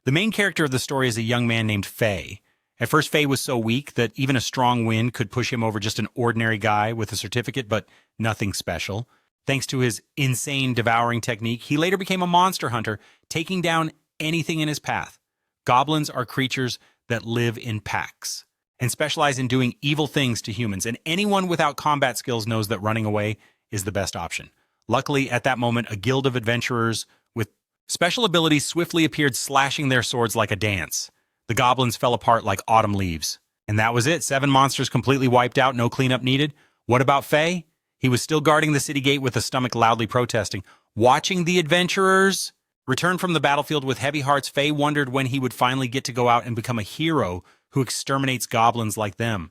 The main character of the story is a young man named Faye. At first, Faye was so weak that even a strong wind could push him over just an ordinary guy with a certificate, but nothing special. Thanks to his insane devouring technique, he later became a monster hunter, taking down anything in his path. Goblins are creatures that live in packs and specialize in doing evil things to humans, and anyone without combat skills knows that running away is the best option. Luckily, at that moment, a guild of adventurers with special abilities swiftly appeared, slashing their swords like a dance. The goblins fell apart like autumn leaves. And that was it. 7 monsters completely wiped out, no cleanup needed. What about Faye? He was still guarding the city gate with a stomach loudly protesting. Watching the adventurers return from the battlefield with heavy hearts, Faye wondered when he would finally get to go out and become a hero who exterminates goblins like them.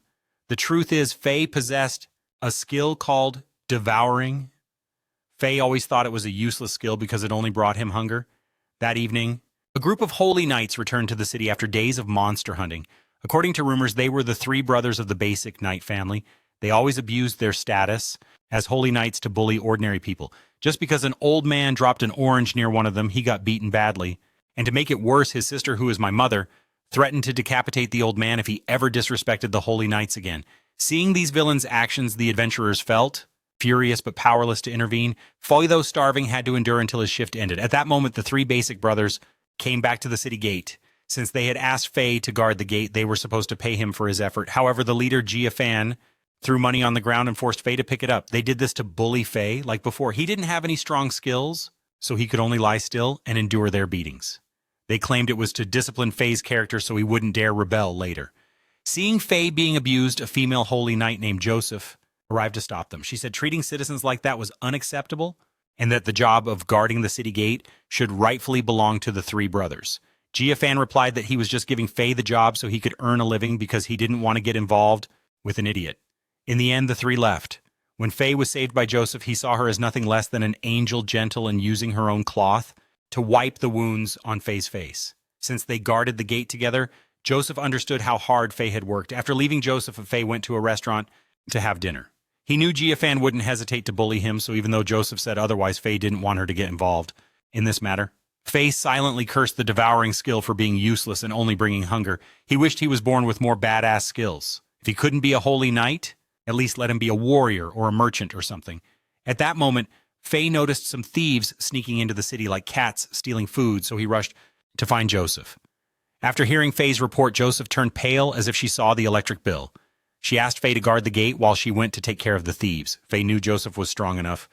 The truth is, Faye possessed a skill called Devouring. Faye always thought it was a useless skill because it only brought him hunger. That evening, a group of holy knights returned to the city after days of monster hunting. According to rumors, they were the 3 brothers of the basic knight family. They always abused their status as holy knights to bully ordinary people. Just because an old man dropped an orange near one of them, he got beaten badly. And to make it worse, his sister, who is my mother, threatened to decapitate the old man if he ever disrespected the holy knights again. Seeing these villains' actions, the adventurers felt furious but powerless to intervene. Faye, though starving, had to endure until his shift ended. At that moment, the 3 basic brothers came back to the city gate. Since they had asked Faye to guard the gate, they were supposed to pay him for his effort. However, the leader, Fan, threw money on the ground and forced Faye to pick it up. They did this to bully Faye. Like before, he didn't have any strong skills, so he could only lie still and endure their beatings. They claimed it was to discipline Faye's character so he wouldn't dare rebel later. Seeing Faye being abused, a female holy knight named Joseph arrived to stop them. She said treating citizens like that was unacceptable and that the job of guarding the city gate should rightfully belong to the 3 brothers. Fan replied that he was just giving Faye the job so he could earn a living because he didn't want to get involved with an idiot. In the end, the 3 left. When Faye was saved by Joseph, he saw her as nothing less than an angel, gentle and using her own cloth to wipe the wounds on Faye's face. Since they guarded the gate together, Joseph understood how hard Faye had worked. After leaving Joseph, Faye went to a restaurant to have dinner. He knew Fan wouldn't hesitate to bully him, so even though Joseph said otherwise, Faye didn't want her to get involved in this matter. Faye silently cursed the devouring skill for being useless and only bringing hunger. He wished he was born with more badass skills. If he couldn't be a holy knight, at least let him be a warrior or a merchant or something. At that moment, Faye noticed some thieves sneaking into the city like cats stealing food, so he rushed to find Joseph. After hearing Faye's report, Joseph turned pale as if she saw the electric bill. She asked Faye to guard the gate while she went to take care of the thieves. Faye knew Joseph was strong enough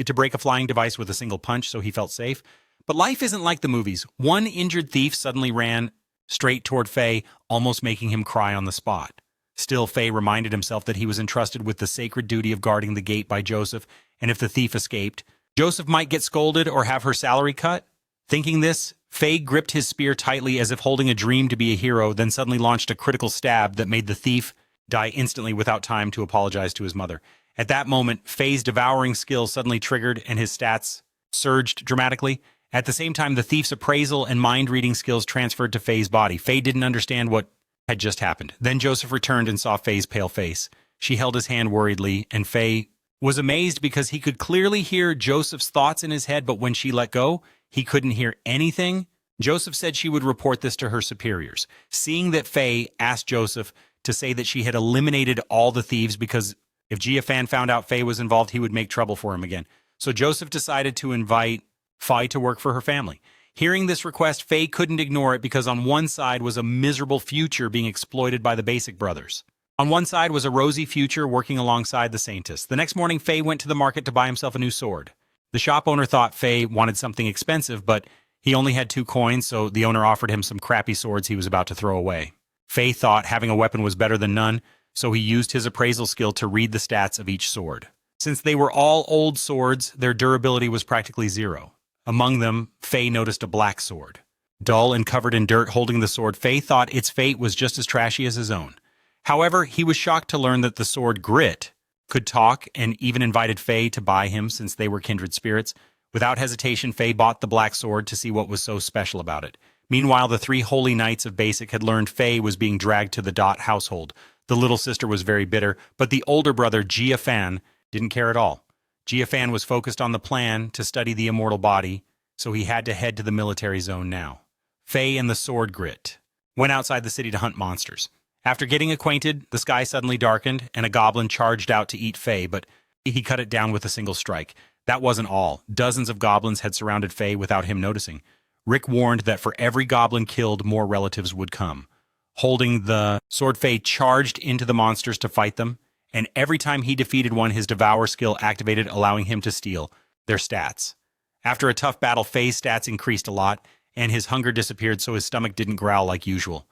to break a flying device with a single punch, so he felt safe. But life isn't like the movies. One injured thief suddenly ran straight toward Faye, almost making him cry on the spot. Still, Faye reminded himself that he was entrusted with the sacred duty of guarding the gate by Joseph, and if the thief escaped, Joseph might get scolded or have her salary cut. Thinking this, Faye gripped his spear tightly as if holding a dream to be a hero, then suddenly launched a critical stab that made the thief die instantly without time to apologize to his mother. At that moment, Faye's devouring skill suddenly triggered and his stats surged dramatically. At the same time, the thief's appraisal and mind-reading skills transferred to Faye's body. Faye didn't understand what had just happened. Then Joseph returned and saw Faye's pale face. She held his hand worriedly, and Faye was amazed because he could clearly hear Joseph's thoughts in his head, but when she let go, he couldn't hear anything. Joseph said she would report this to her superiors. Seeing that Faye asked Joseph to say that she had eliminated all the thieves because if Fan found out Faye was involved, he would make trouble for him again. So Joseph decided to invite Faye to work for her family. Hearing this request, Faye couldn't ignore it because on one side was a miserable future being exploited by the Basic brothers. On one side was a rosy future working alongside the Saintess. The next morning, Faye went to the market to buy himself a new sword. The shop owner thought Faye wanted something expensive, but he only had 2 coins, so the owner offered him some crappy swords he was about to throw away. Faye thought having a weapon was better than none, so he used his appraisal skill to read the stats of each sword. Since they were all old swords, their durability was practically 0. Among them, Faye noticed a black sword. Dull and covered in dirt, holding the sword, Faye thought its fate was just as trashy as his own. However, he was shocked to learn that the sword Grit could talk and even invited Faye to buy him since they were kindred spirits. Without hesitation, Faye bought the black sword to see what was so special about it. Meanwhile, the 3 holy knights of Basic had learned Faye was being dragged to the Dot household. The little sister was very bitter, but the older brother, Fan, didn't care at all. Fan was focused on the plan to study the immortal body, so he had to head to the military zone now. Faye and the Sword Grit went outside the city to hunt monsters. After getting acquainted, the sky suddenly darkened, and a goblin charged out to eat Faye, but he cut it down with a single strike. That wasn't all. Dozens of goblins had surrounded Faye without him noticing. Rick warned that for every goblin killed, more relatives would come. Holding the sword, Faye charged into the monsters to fight them, and every time he defeated one, his Devour skill activated, allowing him to steal their stats. After a tough battle, Faye's stats increased a lot, and his hunger disappeared so his stomach didn't growl like usual.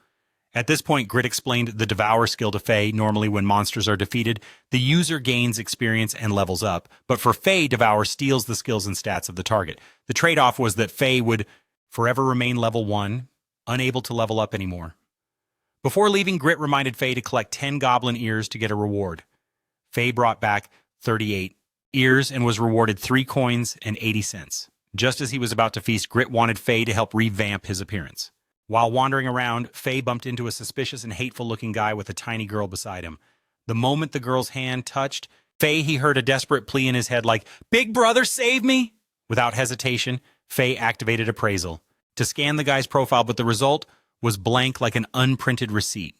At this point, Grit explained the Devour skill to Faye. Normally, when monsters are defeated, the user gains experience and levels up, but for Faye, Devour steals the skills and stats of the target. The trade-off was that Faye would forever remain level 1, unable to level up anymore. Before leaving, Grit reminded Faye to collect 10 goblin ears to get a reward. Faye brought back 38 ears and was rewarded 3 coins and 80 cents. Just as he was about to feast, Grit wanted Faye to help revamp his appearance. While wandering around, Faye bumped into a suspicious and hateful-looking guy with a tiny girl beside him. The moment the girl's hand touched Faye, he heard a desperate plea in his head like, "Big brother, save me!" Without hesitation, Faye activated appraisal to scan the guy's profile, but the result was blank like an unprinted receipt.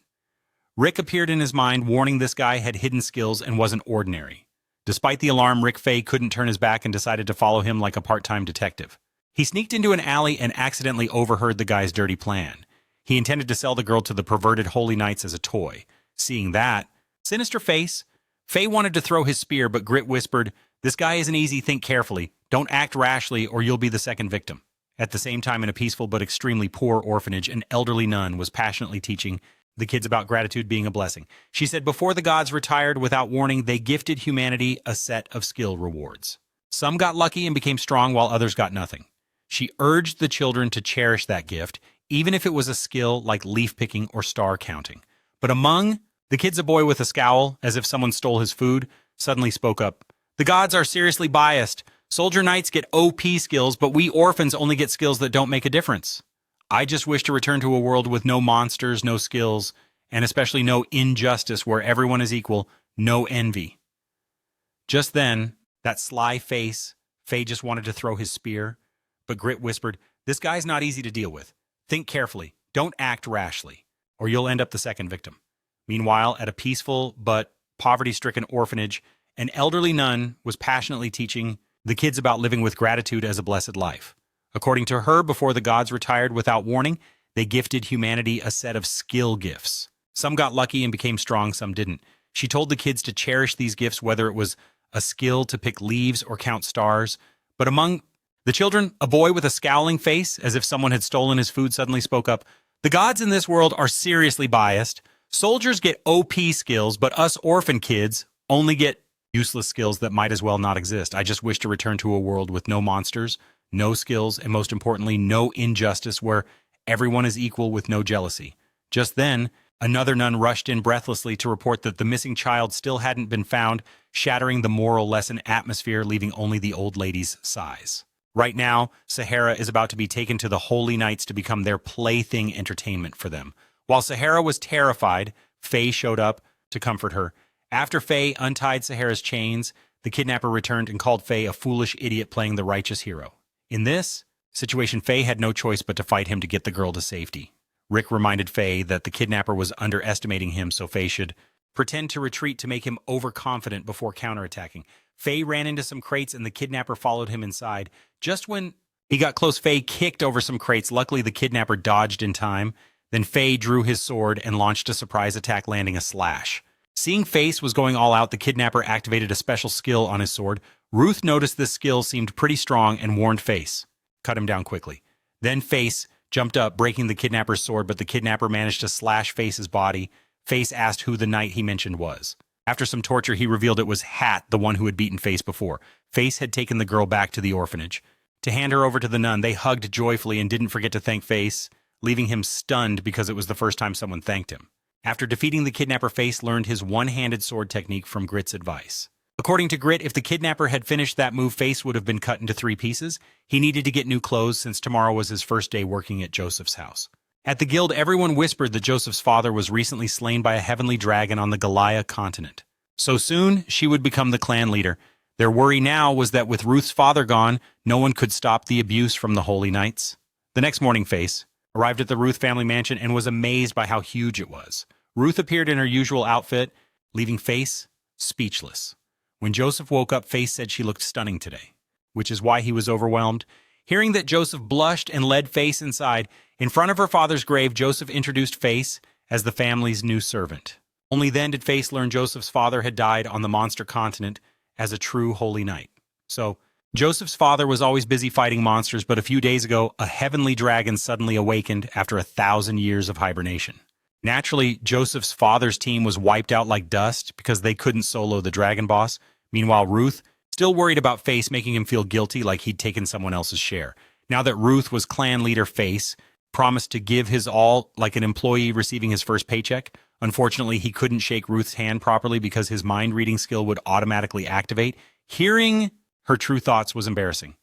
Rick appeared in his mind, warning this guy had hidden skills and wasn't ordinary. Despite the alarm, Rick Faye couldn't turn his back and decided to follow him like a part-time detective. He sneaked into an alley and accidentally overheard the guy's dirty plan. He intended to sell the girl to the perverted Holy Knights as a toy. Seeing that sinister face, Faye wanted to throw his spear, but Grit whispered, "This guy isn't easy, think carefully. Don't act rashly or you'll be the second victim." At the same time, in a peaceful but extremely poor orphanage, an elderly nun was passionately teaching the kids about gratitude being a blessing. She said before the gods retired without warning, they gifted humanity a set of skill rewards. Some got lucky and became strong while others got nothing. She urged the children to cherish that gift, even if it was a skill like leaf picking or star counting. But among the kids, a boy with a scowl, as if someone stole his food, suddenly spoke up. "The gods are seriously biased. Soldier knights get OP skills, but we orphans only get skills that don't make a difference. I just wish to return to a world with no monsters, no skills, and especially no injustice where everyone is equal, no envy." Just then, that sly face, Faye just wanted to throw his spear, but Grit whispered, "This guy's not easy to deal with. Think carefully. Don't act rashly, or you'll end up the second victim." Meanwhile, at a peaceful but poverty-stricken orphanage, an elderly nun was passionately teaching the kids about living with gratitude as a blessed life. According to her, before the gods retired without warning, they gifted humanity a set of skill gifts. Some got lucky and became strong, some didn't. She told the kids to cherish these gifts, whether it was a skill to pick leaves or count stars. But among the children, a boy with a scowling face, as if someone had stolen his food, suddenly spoke up. "The gods in this world are seriously biased. Soldiers get OP skills, but us orphan kids only get useless skills that might as well not exist. I just wish to return to a world with no monsters, no skills, and most importantly, no injustice where everyone is equal with no jealousy." Just then, another nun rushed in breathlessly to report that the missing child still hadn't been found, shattering the moral lesson atmosphere, leaving only the old lady's sighs. Right now, Sahara is about to be taken to the Holy Knights to become their plaything entertainment for them. While Sahara was terrified, Faye showed up to comfort her. After Faye untied Sahara's chains, the kidnapper returned and called Faye a foolish idiot playing the righteous hero. In this situation, Faye had no choice but to fight him to get the girl to safety. Rick reminded Faye that the kidnapper was underestimating him, so Faye should pretend to retreat to make him overconfident before counterattacking. Faye ran into some crates and the kidnapper followed him inside. Just when he got close, Faye kicked over some crates. Luckily, the kidnapper dodged in time. Then Faye drew his sword and launched a surprise attack, landing a slash. Seeing Face was going all out, the kidnapper activated a special skill on his sword. Ruth noticed this skill seemed pretty strong and warned Face. Cut him down quickly. Then Face jumped up, breaking the kidnapper's sword, but the kidnapper managed to slash Face's body. Face asked who the knight he mentioned was. After some torture, he revealed it was Hat, the one who had beaten Face before. Face had taken the girl back to the orphanage. To hand her over to the nun, they hugged joyfully and didn't forget to thank Face, leaving him stunned because it was the first time someone thanked him. After defeating the kidnapper, Face learned his one-handed sword technique from Grit's advice. According to Grit, if the kidnapper had finished that move, Face would have been cut into 3 pieces. He needed to get new clothes since tomorrow was his first day working at Joseph's house. At the guild, everyone whispered that Joseph's father was recently slain by a heavenly dragon on the Galia continent. So soon, she would become the clan leader. Their worry now was that with Ruth's father gone, no one could stop the abuse from the Holy Knights. The next morning, Face arrived at the Ruth family mansion and was amazed by how huge it was. Ruth appeared in her usual outfit, leaving Face speechless. When Joseph woke up, Face said she looked stunning today, which is why he was overwhelmed. Hearing that Joseph blushed and led Face inside, in front of her father's grave, Joseph introduced Face as the family's new servant. Only then did Face learn Joseph's father had died on the monster continent as a true holy knight. So, Joseph's father was always busy fighting monsters, but a few days ago, a heavenly dragon suddenly awakened after 1,000 years of hibernation. Naturally, Joseph's father's team was wiped out like dust because they couldn't solo the dragon boss. Meanwhile, Ruth, still worried about Face, making him feel guilty like he'd taken someone else's share. Now that Ruth was clan leader, Face promised to give his all like an employee receiving his first paycheck. Unfortunately, he couldn't shake Ruth's hand properly because his mind-reading skill would automatically activate. Hearing her true thoughts was embarrassing.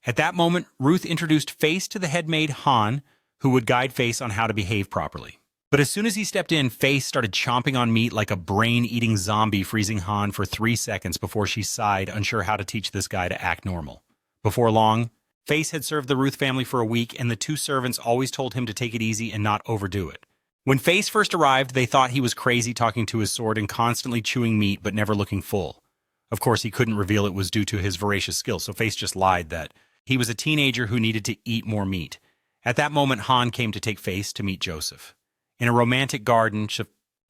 At that moment, Ruth introduced Face to the headmaid, Han, who would guide Face on how to behave properly. But as soon as he stepped in, Face started chomping on meat like a brain-eating zombie, freezing Han for 3 seconds before she sighed, unsure how to teach this guy to act normal. Before long, Face had served the Ruth family for a week, and the two servants always told him to take it easy and not overdo it. When Face first arrived, they thought he was crazy talking to his sword and constantly chewing meat but never looking full. Of course, he couldn't reveal it was due to his voracious skill, so Face just lied that he was a teenager who needed to eat more meat. At that moment, Han came to take Face to meet Joseph. In a romantic garden, she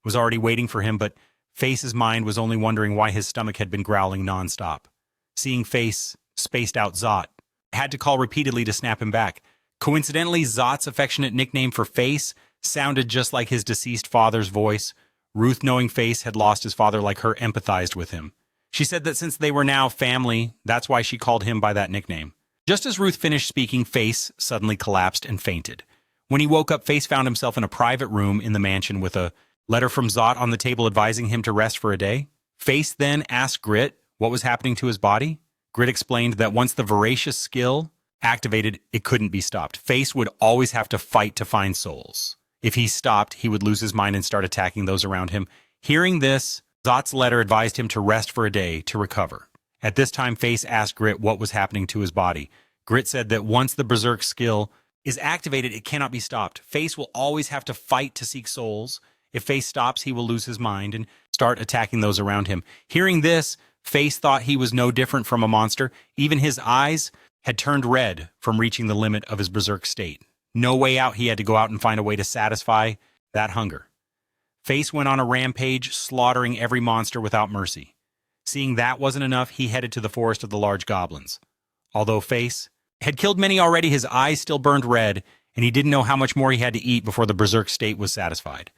was already waiting for him, but Face's mind was only wondering why his stomach had been growling nonstop. Seeing Face spaced out Zot, had to call repeatedly to snap him back. Coincidentally, Zot's affectionate nickname for Face sounded just like his deceased father's voice. Ruth, knowing Face had lost his father like her, empathized with him. She said that since they were now family, that's why she called him by that nickname. Just as Ruth finished speaking, Face suddenly collapsed and fainted. When he woke up, Face found himself in a private room in the mansion with a letter from Zot on the table advising him to rest for a day. Face then asked Grit what was happening to his body. Grit explained that once the voracious skill activated, it couldn't be stopped. Face would always have to fight to find souls. If he stopped, he would lose his mind and start attacking those around him. Hearing this, Zot's letter advised him to rest for a day to recover. At this time, Face asked Grit what was happening to his body. Grit said that once the berserk skill is activated, it cannot be stopped. Face will always have to fight to seek souls. If Face stops, he will lose his mind and start attacking those around him. Hearing this, Face thought he was no different from a monster. Even his eyes had turned red from reaching the limit of his berserk state. No way out, he had to go out and find a way to satisfy that hunger. Face went on a rampage, slaughtering every monster without mercy. Seeing that wasn't enough, he headed to the forest of the large goblins. Although Face had killed many already, his eyes still burned red, and he didn't know how much more he had to eat before the berserk state was satisfied.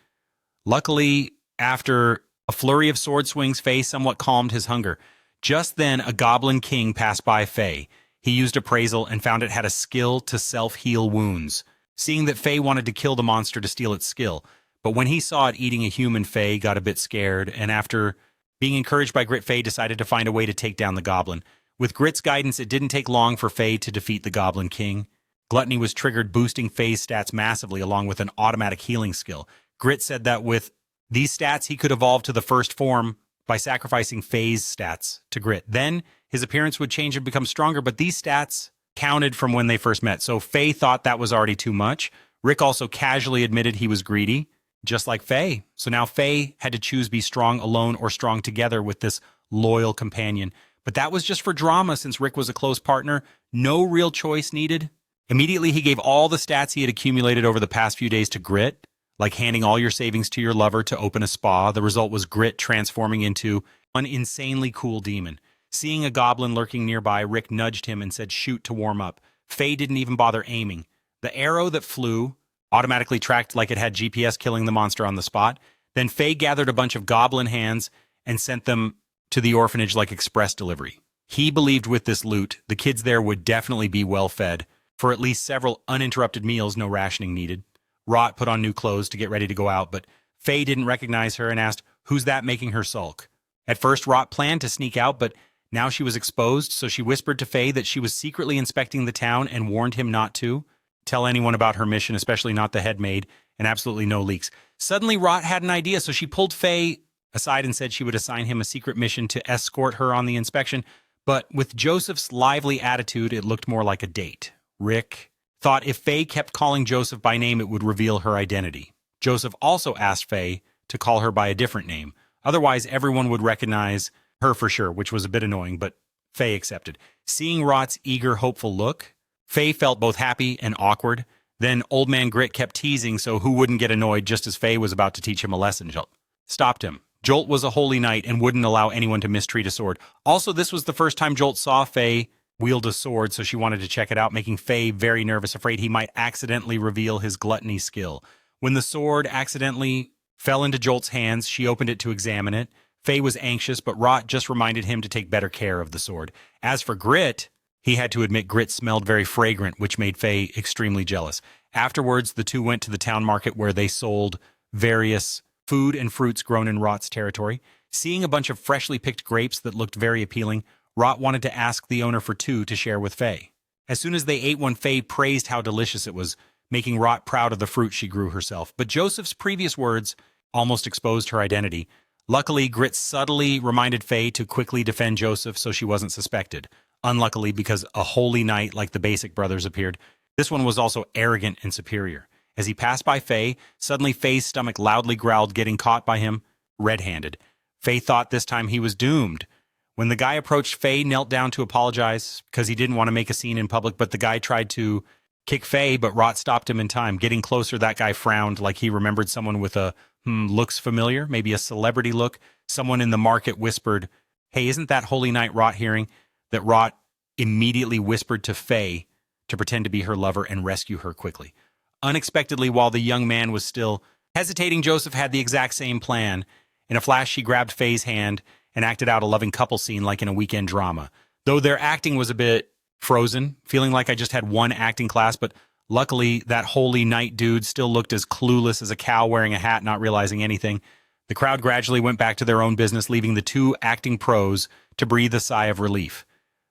Luckily, after a flurry of sword swings, Face somewhat calmed his hunger. Just then, a goblin king passed by Faye. He used appraisal and found it had a skill to self-heal wounds. Seeing that Faye wanted to kill the monster to steal its skill, but when he saw it eating a human, Faye got a bit scared, and after being encouraged by Grit, Faye decided to find a way to take down the goblin. With Grit's guidance, it didn't take long for Faye to defeat the Goblin King. Gluttony was triggered, boosting Faye's stats massively along with an automatic healing skill. Grit said that with these stats, he could evolve to the first form by sacrificing Faye's stats to Grit. Then his appearance would change and become stronger, but these stats counted from when they first met. So Faye thought that was already too much. Rick also casually admitted he was greedy, just like Faye. So now Faye had to choose be strong alone or strong together with this loyal companion. But that was just for drama since Rick was a close partner. No real choice needed. Immediately, he gave all the stats he had accumulated over the past few days to Grit, like handing all your savings to your lover to open a spa. The result was Grit transforming into an insanely cool demon. Seeing a goblin lurking nearby, Rick nudged him and said shoot to warm up. Faye didn't even bother aiming. The arrow that flew automatically tracked like it had GPS, killing the monster on the spot. Then Faye gathered a bunch of goblin hands and sent them to the orphanage like express delivery. He believed with this loot, the kids there would definitely be well fed for at least several uninterrupted meals, no rationing needed. Rot put on new clothes to get ready to go out, but Faye didn't recognize her and asked, who's that making her sulk? At first, Rot planned to sneak out, but now she was exposed, so she whispered to Faye that she was secretly inspecting the town and warned him not to tell anyone about her mission, especially not the head maid, and absolutely no leaks. Suddenly, Rot had an idea, so she pulled Faye aside and said she would assign him a secret mission to escort her on the inspection, but with Joseph's lively attitude, it looked more like a date. Rick thought if Faye kept calling Joseph by name, it would reveal her identity. Joseph also asked Faye to call her by a different name. Otherwise, everyone would recognize her for sure, which was a bit annoying, but Faye accepted. Seeing Rot's eager, hopeful look, Faye felt both happy and awkward. Then Old Man Grit kept teasing so who wouldn't get annoyed just as Faye was about to teach him a lesson. Jolt stopped him. Jolt was a holy knight and wouldn't allow anyone to mistreat a sword. Also, this was the first time Jolt saw Faye wield a sword, so she wanted to check it out, making Faye very nervous, afraid he might accidentally reveal his gluttony skill. When the sword accidentally fell into Jolt's hands, she opened it to examine it. Faye was anxious, but Rot just reminded him to take better care of the sword. As for Grit, he had to admit Grit smelled very fragrant, which made Faye extremely jealous. Afterwards, the two went to the town market where they sold various food and fruits grown in Rot's territory. Seeing a bunch of freshly picked grapes that looked very appealing, Rot wanted to ask the owner for two to share with Faye. As soon as they ate one, Faye praised how delicious it was, making Rot proud of the fruit she grew herself. But Joseph's previous words almost exposed her identity. Luckily, Grit subtly reminded Faye to quickly defend Joseph so she wasn't suspected. Unluckily, because a holy knight like the Basic brothers appeared, this one was also arrogant and superior. As he passed by Faye, suddenly Faye's stomach loudly growled, getting caught by him red-handed. Faye thought this time he was doomed. When the guy approached, Faye knelt down to apologize because he didn't want to make a scene in public, but the guy tried to kick Faye, but Rot stopped him in time. Getting closer, that guy frowned like he remembered someone with a, looks familiar, maybe a celebrity look. Someone in the market whispered, "Hey, isn't that Holy Knight Rot?" Hearing that, Rot immediately whispered to Faye to pretend to be her lover and rescue her quickly. Unexpectedly, while the young man was still hesitating, Joseph had the exact same plan. In a flash, she grabbed Faye's hand and acted out a loving couple scene like in a weekend drama. Though their acting was a bit frozen, feeling like I just had one acting class, but luckily that holy knight dude still looked as clueless as a cow wearing a hat, not realizing anything. The crowd gradually went back to their own business, leaving the two acting pros to breathe a sigh of relief.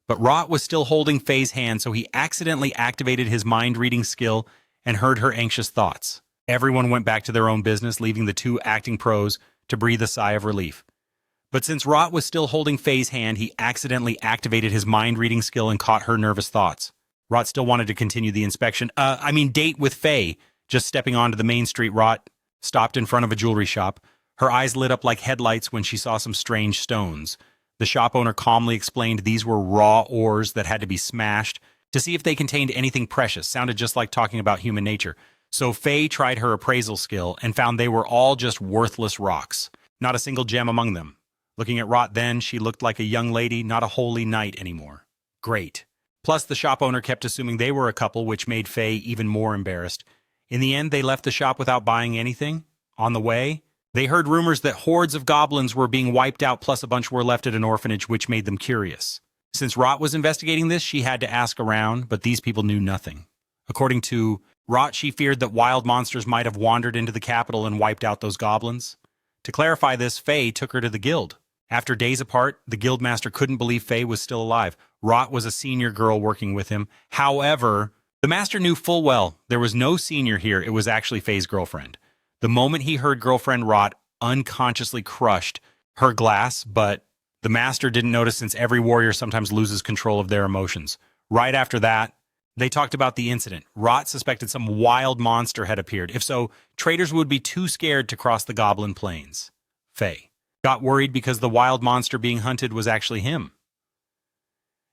But Rot was still holding Faye's hand, so he accidentally activated his mind-reading skill and heard her anxious thoughts. Everyone went back to their own business, leaving the two acting pros to breathe a sigh of relief. But since Rot was still holding Faye's hand, he accidentally activated his mind-reading skill and caught her nervous thoughts. Rot still wanted to continue the inspection. Date with Faye. Just stepping onto the main street, Rot stopped in front of a jewelry shop. Her eyes lit up like headlights when she saw some strange stones. The shop owner calmly explained these were raw ores that had to be smashed to see if they contained anything precious. Sounded just like talking about human nature. So Faye tried her appraisal skill and found they were all just worthless rocks. Not a single gem among them. Looking at Rot then, she looked like a young lady, not a holy knight anymore. Great. Plus, the shop owner kept assuming they were a couple, which made Faye even more embarrassed. In the end, they left the shop without buying anything. On the way, they heard rumors that hordes of goblins were being wiped out, plus a bunch were left at an orphanage, which made them curious. Since Rot was investigating this, she had to ask around, but these people knew nothing. According to Rot, she feared that wild monsters might have wandered into the capital and wiped out those goblins. To clarify this, Faye took her to the guild. After days apart, the guildmaster couldn't believe Faye was still alive. Rot was a senior girl working with him. However, the master knew full well there was no senior here. It was actually Faye's girlfriend. The moment he heard girlfriend, Rot unconsciously crushed her glass, but the master didn't notice since every warrior sometimes loses control of their emotions. Right after that, they talked about the incident. Rot suspected some wild monster had appeared. If so, traders would be too scared to cross the goblin plains. Faye got worried because the wild monster being hunted was actually him.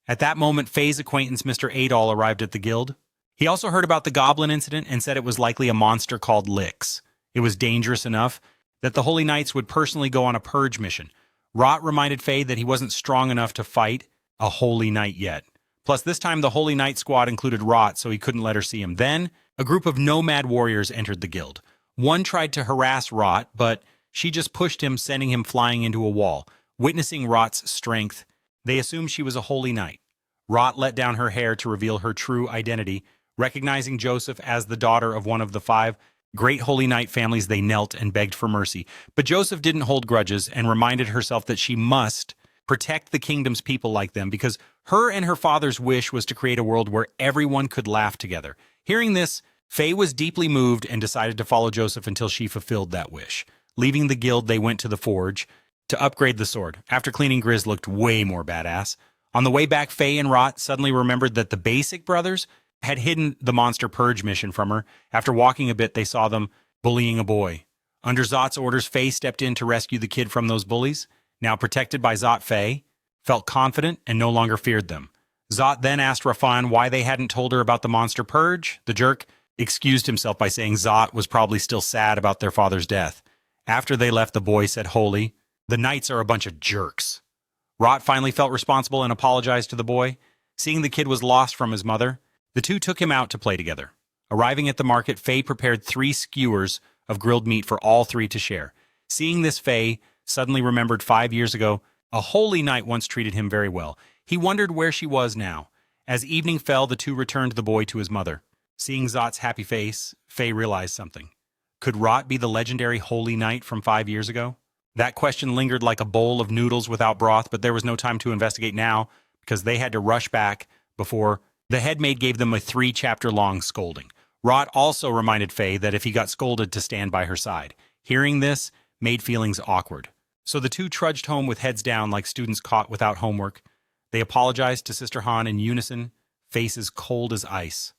At that moment, Faye's acquaintance, Mr. Adol, arrived at the guild. He also heard about the goblin incident and said it was likely a monster called Lix. It was dangerous enough that the Holy Knights would personally go on a purge mission. Rot reminded Faye that he wasn't strong enough to fight a Holy Knight yet. Plus, this time the Holy Knight squad included Rot, so he couldn't let her see him. Then, a group of nomad warriors entered the guild. One tried to harass Rot, but she just pushed him, sending him flying into a wall. Witnessing Rot's strength, they assumed she was a Holy Knight. Rot let down her hair to reveal her true identity. Recognizing Joseph as the daughter of one of the 5 great Holy Knight families, they knelt and begged for mercy. But Joseph didn't hold grudges and reminded herself that she must protect the kingdom's people like them, because her and her father's wish was to create a world where everyone could laugh together. Hearing this, Faye was deeply moved and decided to follow Joseph until she fulfilled that wish. Leaving the guild, they went to the forge to upgrade the sword. After cleaning, Grizz looked way more badass. On the way back, Faye and Rot suddenly remembered that the Basic brothers had hidden the monster purge mission from her. After walking a bit, they saw them bullying a boy. Under Zot's orders, Faye stepped in to rescue the kid from those bullies. Now protected by Zot, Faye felt confident and no longer feared them. Zot then asked Rafan why they hadn't told her about the monster purge. The jerk excused himself by saying Zot was probably still sad about their father's death. After they left, the boy said wholly, "The knights are a bunch of jerks." Rot finally felt responsible and apologized to the boy. Seeing the kid was lost from his mother, the two took him out to play together. Arriving at the market, Faye prepared 3 skewers of grilled meat for all 3 to share. Seeing this, Faye suddenly remembered 5 years ago, a holy knight once treated him very well. He wondered where she was now. As evening fell, the two returned the boy to his mother. Seeing Zot's happy face, Faye realized something. Could Rot be the legendary holy knight from 5 years ago? That question lingered like a bowl of noodles without broth, but there was no time to investigate now because they had to rush back before the headmaid gave them a 3-chapter-long scolding. Rot also reminded Faye that if he got scolded to stand by her side. Hearing this made feelings awkward. So the two trudged home with heads down like students caught without homework. They apologized to Sister Han in unison, faces cold as ice.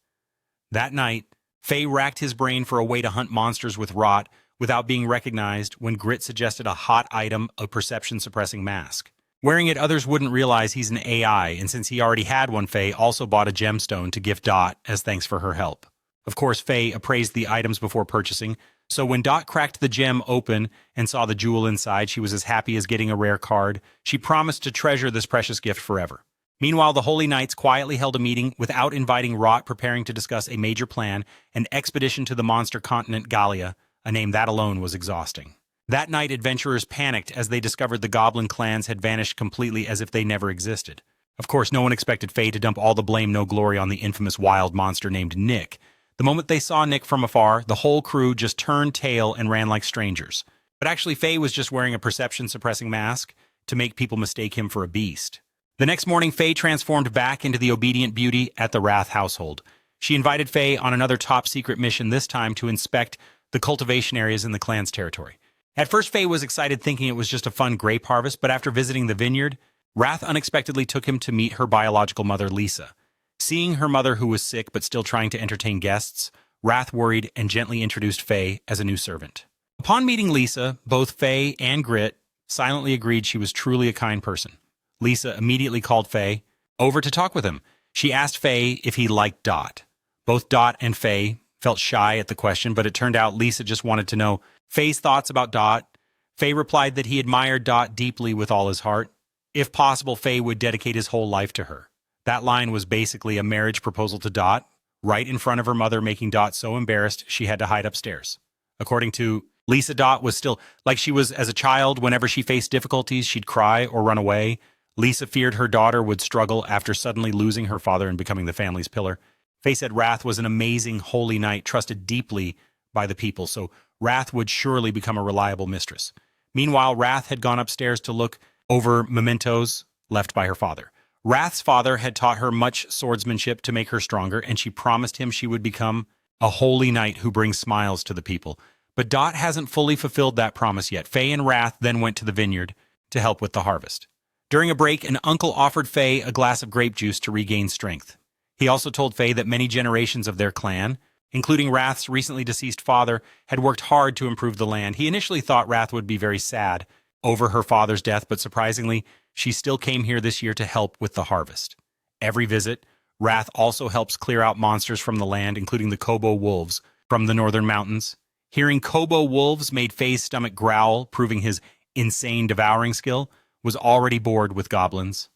That night, Faye racked his brain for a way to hunt monsters with Rot without being recognized when Grit suggested a hot item, a perception-suppressing mask. Wearing it, others wouldn't realize he's an AI, and since he already had one, Faye also bought a gemstone to gift Dot as thanks for her help. Of course, Faye appraised the items before purchasing, so when Dot cracked the gem open and saw the jewel inside, she was as happy as getting a rare card. She promised to treasure this precious gift forever. Meanwhile, the Holy Knights quietly held a meeting without inviting Rot, preparing to discuss a major plan, an expedition to the monster continent Gallia, a name that alone was exhausting. That night, adventurers panicked as they discovered the goblin clans had vanished completely as if they never existed. Of course, no one expected Faye to dump all the blame, no glory on the infamous wild monster named Nick. The moment they saw Nick from afar, the whole crew just turned tail and ran like strangers. But actually, Faye was just wearing a perception-suppressing mask to make people mistake him for a beast. The next morning, Faye transformed back into the obedient beauty at the Wrath household. She invited Faye on another top-secret mission, this time to inspect the cultivation areas in the clan's territory. At first, Faye was excited, thinking it was just a fun grape harvest, but after visiting the vineyard, Wrath unexpectedly took him to meet her biological mother, Lisa. Seeing her mother, who was sick but still trying to entertain guests, Wrath worried and gently introduced Faye as a new servant. Upon meeting Lisa, both Faye and Grit silently agreed she was truly a kind person. Lisa immediately called Faye over to talk with him. She asked Faye if he liked Dot. Both Dot and Faye felt shy at the question, but it turned out Lisa just wanted to know Faye's thoughts about Dot. Faye replied that he admired Dot deeply with all his heart. If possible, Faye would dedicate his whole life to her. That line was basically a marriage proposal to Dot, right in front of her mother, making Dot so embarrassed she had to hide upstairs. According to Lisa, Dot was still like she was as a child. Whenever she faced difficulties, she'd cry or run away. Lisa feared her daughter would struggle after suddenly losing her father and becoming the family's pillar. Faye said Wrath was an amazing holy knight, trusted deeply by the people, so Wrath would surely become a reliable mistress. Meanwhile, Wrath had gone upstairs to look over mementos left by her father. Wrath's father had taught her much swordsmanship to make her stronger, and she promised him she would become a holy knight who brings smiles to the people. But Dot hasn't fully fulfilled that promise yet. Faye and Wrath then went to the vineyard to help with the harvest. During a break, an uncle offered Faye a glass of grape juice to regain strength. He also told Faye that many generations of their clan, including Wrath's recently deceased father, had worked hard to improve the land. He initially thought Wrath would be very sad over her father's death, but surprisingly, she still came here this year to help with the harvest. Every visit, Wrath also helps clear out monsters from the land, including the Kobo wolves from the northern mountains. Hearing Kobo wolves made Faye's stomach growl, proving his insane devouring skill was already bored with goblins.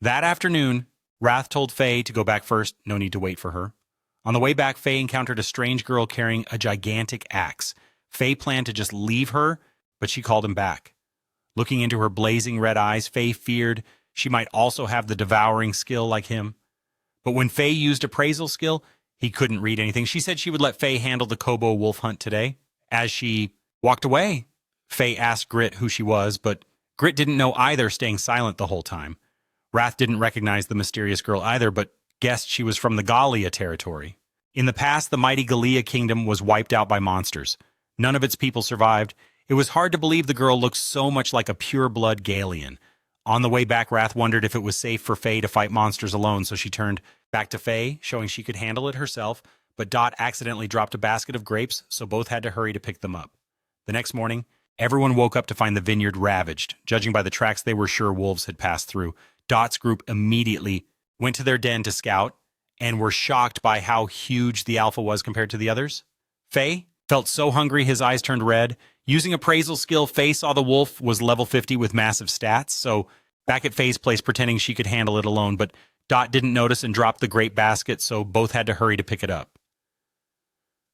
That afternoon, Wrath told Faye to go back first, no need to wait for her. On the way back, Faye encountered a strange girl carrying a gigantic axe. Faye planned to just leave her, but she called him back. Looking into her blazing red eyes, Faye feared she might also have the devouring skill like him. But when Faye used appraisal skill, he couldn't read anything. She said she would let Faye handle the Kobo wolf hunt today. As she walked away, Faye asked Grit who she was, but Grit didn't know either, staying silent the whole time. Wrath didn't recognize the mysterious girl either, but guessed she was from the Gallia territory. In the past, the mighty Gallia kingdom was wiped out by monsters. None of its people survived. It was hard to believe the girl looked so much like a pure-blood Gallian. On the way back, Wrath wondered if it was safe for Faye to fight monsters alone, so she turned back to Faye, showing she could handle it herself, but Dot accidentally dropped a basket of grapes, so both had to hurry to pick them up. The next morning, everyone woke up to find the vineyard ravaged. Judging by the tracks they were sure wolves had passed through, Dot's group immediately went to their den to scout and were shocked by how huge the alpha was compared to the others. Faye felt so hungry his eyes turned red. Using appraisal skill, Faye saw the wolf was level 50 with massive stats, so back at Faye's place pretending she could handle it alone, but Dot didn't notice and dropped the grape basket, so both had to hurry to pick it up.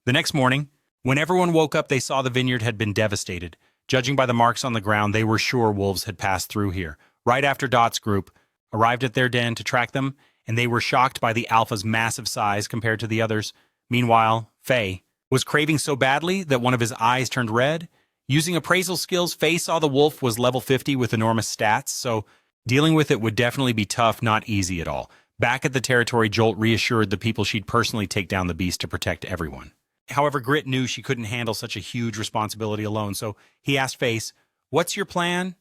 The next morning, when everyone woke up, they saw the vineyard had been devastated. Judging by the marks on the ground, they were sure wolves had passed through here. Right after Dot's group arrived at their den to track them, and they were shocked by the alpha's massive size compared to the others. Meanwhile, Faye was craving so badly that one of his eyes turned red. Using appraisal skills, Faye saw the wolf was level 50 with enormous stats, so dealing with it would definitely be tough, not easy at all. Back at the territory, Jolt reassured the people she'd personally take down the beast to protect everyone. However, Grit knew she couldn't handle such a huge responsibility alone, so he asked Face, "What's your plan?"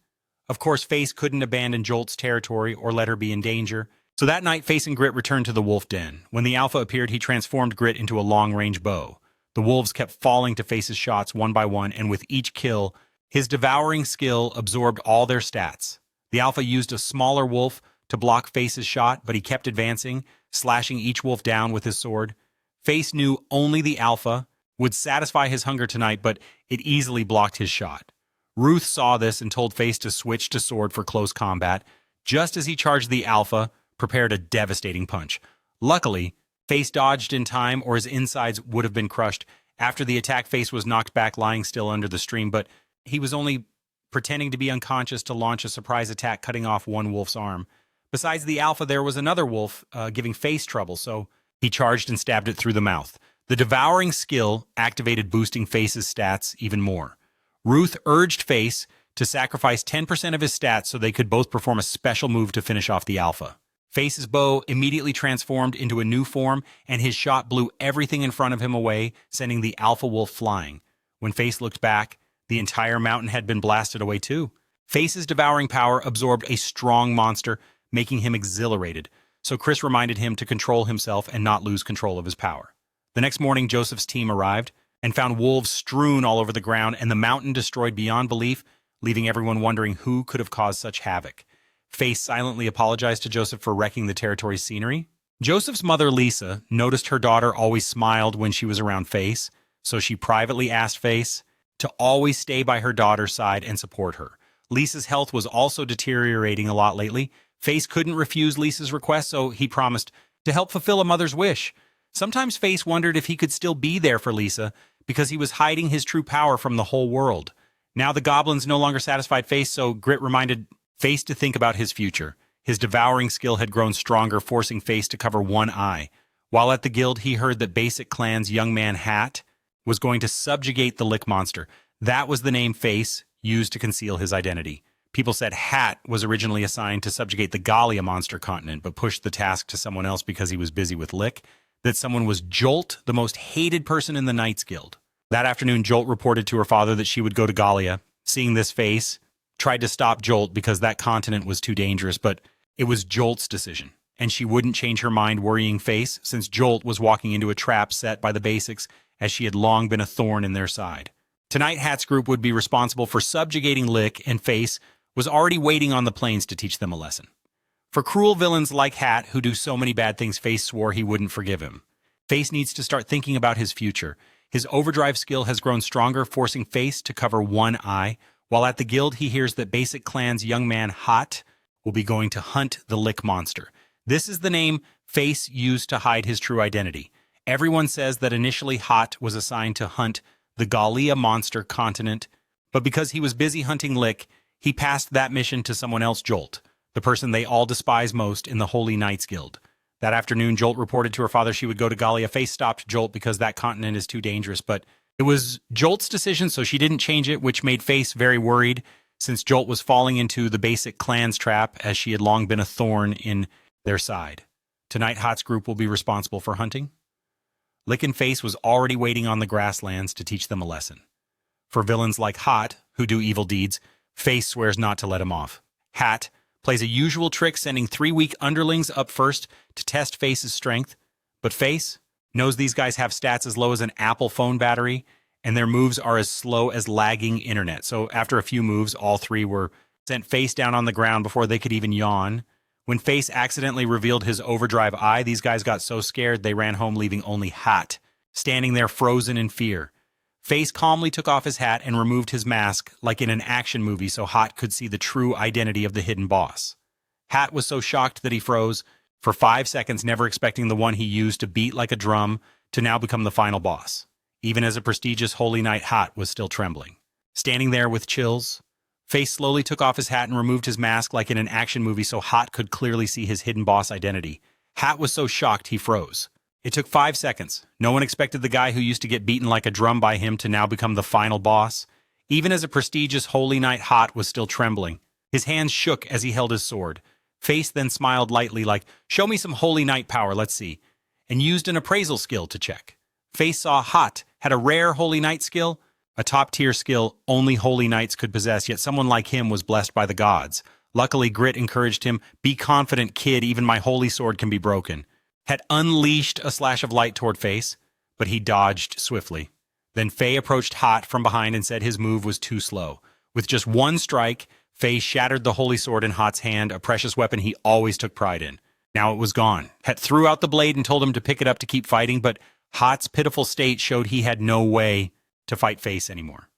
Of course, Face couldn't abandon Jolt's territory or let her be in danger. So that night, Face and Grit returned to the wolf den. When the alpha appeared, he transformed Grit into a long-range bow. The wolves kept falling to Face's shots one by one, and with each kill, his devouring skill absorbed all their stats. The alpha used a smaller wolf to block Face's shot, but he kept advancing, slashing each wolf down with his sword. Face knew only the alpha would satisfy his hunger tonight, but it easily blocked his shot. Ruth saw this and told Face to switch to sword for close combat. Just as he charged the alpha, prepared a devastating punch. Luckily, Face dodged in time or his insides would have been crushed. After the attack, Face was knocked back lying still under the stream, but he was only pretending to be unconscious to launch a surprise attack, cutting off one wolf's arm. Besides the alpha, there was another wolf giving Face trouble, so he charged and stabbed it through the mouth. The Devouring skill activated, boosting Face's stats even more. Ruth urged Face to sacrifice 10% of his stats so they could both perform a special move to finish off the alpha. Face's bow immediately transformed into a new form, and his shot blew everything in front of him away, sending the alpha wolf flying. When Face looked back, the entire mountain had been blasted away too. Face's devouring power absorbed a strong monster, making him exhilarated, so Chris reminded him to control himself and not lose control of his power. The next morning, Joseph's team arrived and found wolves strewn all over the ground and the mountain destroyed beyond belief, leaving everyone wondering who could have caused such havoc. Face silently apologized to Joseph for wrecking the territory's scenery. Joseph's mother, Lisa, noticed her daughter always smiled when she was around Face, so she privately asked Face to always stay by her daughter's side and support her. Lisa's health was also deteriorating a lot lately. Face couldn't refuse Lisa's request, so he promised to help fulfill a mother's wish. Sometimes Face wondered if he could still be there for Lisa because he was hiding his true power from the whole world. Now the goblins no longer satisfied Face, so Grit reminded Face to think about his future. His devouring skill had grown stronger, forcing Face to cover one eye. While at the guild, he heard that Basic Clan's young man Hat was going to subjugate the Lick Monster. That was the name Face used to conceal his identity. People said Hat was originally assigned to subjugate the Gallia monster continent, but pushed the task to someone else because he was busy with Lick. That someone was Jolt, the most hated person in the Knights Guild. That afternoon, Jolt reported to her father that she would go to Gallia. Seeing this, Face tried to stop Jolt because that continent was too dangerous, but it was Jolt's decision, and she wouldn't change her mind, worrying Face, since Jolt was walking into a trap set by the Basics, as she had long been a thorn in their side. Tonight, Hat's group would be responsible for subjugating Lick, and Face was already waiting on the plains to teach them a lesson. For cruel villains like Hat, who do so many bad things, Face swore he wouldn't forgive him. Face needs to start thinking about his future. His overdrive skill has grown stronger, forcing Face to cover one eye. While at the guild, he hears that Basic Clan's young man Hat will be going to hunt the Lick Monster. This is the name Face used to hide his true identity. Everyone says that initially Hat was assigned to hunt the Gallia monster continent, but because he was busy hunting Lick, he passed that mission to someone else, Jolt, the person they all despise most in the Holy Knights Guild. That afternoon, Jolt reported to her father she would go to Gallia. Face stopped Jolt because that continent is too dangerous, but it was Jolt's decision, so she didn't change it, which made Face very worried, since Jolt was falling into the Basic Clan's trap, as she had long been a thorn in their side. Tonight, Hat's group will be responsible for hunting. Lick and Face was already waiting on the grasslands to teach them a lesson. For villains like Hat, who do evil deeds, Face swears not to let him off. Hat plays a usual trick, sending 3 weak underlings up first to test Face's strength. But Face knows these guys have stats as low as an Apple phone battery, and their moves are as slow as lagging internet. So after a few moves, all 3 were sent face down on the ground before they could even yawn. When Face accidentally revealed his overdrive eye, these guys got so scared they ran home, leaving only Hat standing there frozen in fear. Face calmly took off his hat and removed his mask like in an action movie so Hat could see the true identity of the hidden boss. Hat was so shocked that he froze for 5 seconds, never expecting the one he used to beat like a drum to now become the final boss. Even as a prestigious Holy Knight, Hat was still trembling. Standing there with chills, Face slowly took off his hat and removed his mask like in an action movie so Hat could clearly see his hidden boss identity. Hat was so shocked he froze. It took 5 seconds. No one expected the guy who used to get beaten like a drum by him to now become the final boss. Even as a prestigious Holy Knight, Hat was still trembling. His hands shook as he held his sword. Face then smiled lightly like, "Show me some Holy Knight power, let's see," and used an appraisal skill to check. Face saw Hat had a rare Holy Knight skill, a top-tier skill only Holy Knights could possess, yet someone like him was blessed by the gods. Luckily, Grit encouraged him, "Be confident, kid, even my holy sword can be broken." Had unleashed a slash of light toward Face, but he dodged swiftly. Then Faye approached Hat from behind and said his move was too slow. With just one strike, Faye shattered the holy sword in Hat's hand, a precious weapon he always took pride in. Now it was gone. Het threw out the blade and told him to pick it up to keep fighting, but Hat's pitiful state showed he had no way to fight Face anymore.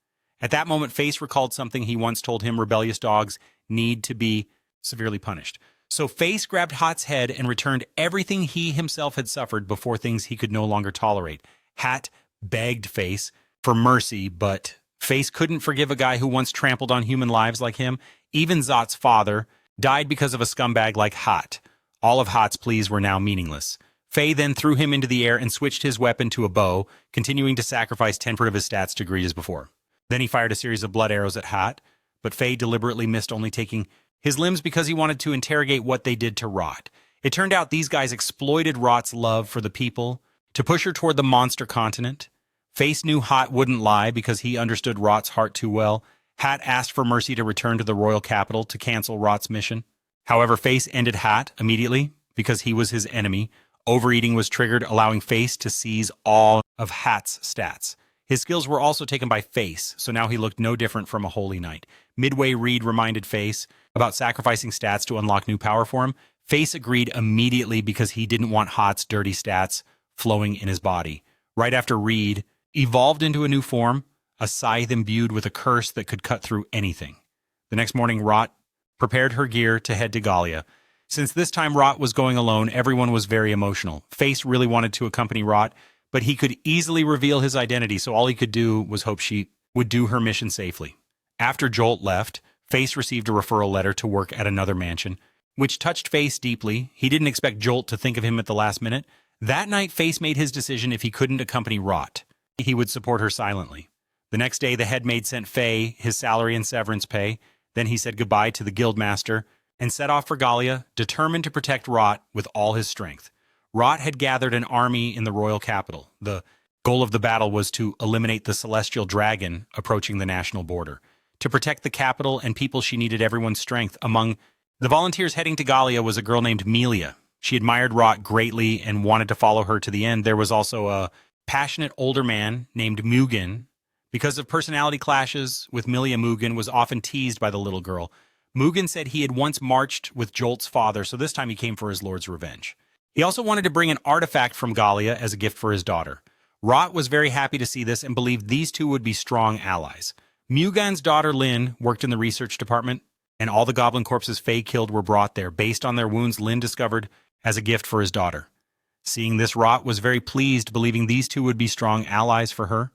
At that moment, Face recalled something he once told him: rebellious dogs need to be severely punished. So Face grabbed Hat's head and returned everything he himself had suffered before things he could no longer tolerate. Hat begged Face for mercy, but Face couldn't forgive a guy who once trampled on human lives like him. Even Zot's father died because of a scumbag like Hat. All of Hat's pleas were now meaningless. Faye then threw him into the air and switched his weapon to a bow, continuing to sacrifice 10% of his stats to greed as before. Then he fired a series of blood arrows at Hat, but Faye deliberately missed, only taking his limbs because he wanted to interrogate what they did to Rot. It turned out these guys exploited Rot's love for the people to push her toward the monster continent. Face knew Hat wouldn't lie because he understood Rot's heart too well. Hat asked for mercy to return to the royal capital to cancel Rot's mission. However, Face ended Hat immediately because he was his enemy. Overeating was triggered, allowing Face to seize all of Hat's stats. His skills were also taken by Face, so now he looked no different from a Holy Knight. Midway, Reed reminded Face about sacrificing stats to unlock new power for him. Face agreed immediately because he didn't want Hat's dirty stats flowing in his body. Right after Reed evolved into a new form, a scythe imbued with a curse that could cut through anything. The next morning, Rot prepared her gear to head to Gallia. Since this time Rot was going alone, everyone was very emotional. Face really wanted to accompany Rot, but he could easily reveal his identity, so all he could do was hope she would do her mission safely. After Jolt left, Face received a referral letter to work at another mansion, which touched Face deeply. He didn't expect Jolt to think of him at the last minute. That night, Face made his decision: if he couldn't accompany Rot, he would support her silently. The next day, the head maid sent Faye his salary and severance pay. Then he said goodbye to the guildmaster and set off for Gallia, determined to protect Rot with all his strength. Rot had gathered an army in the royal capital. The goal of the battle was to eliminate the celestial dragon approaching the national border. To protect the capital and people, she needed everyone's strength. Among the volunteers heading to Gallia was a girl named Melia. She admired Rot greatly and wanted to follow her to the end. There was also a passionate older man named Mugen. Because of personality clashes with Melia, Mugen was often teased by the little girl. Mugen said he had once marched with Jolt's father, so this time he came for his lord's revenge. He also wanted to bring an artifact from Gallia as a gift for his daughter. Rot was very happy to see this and believed these two would be strong allies. Mugen's daughter Lin worked in the research department, and all the goblin corpses Faye killed were brought there, based on their wounds Lin discovered as a gift for his daughter. Seeing this, Rot was very pleased, believing these two would be strong allies for her.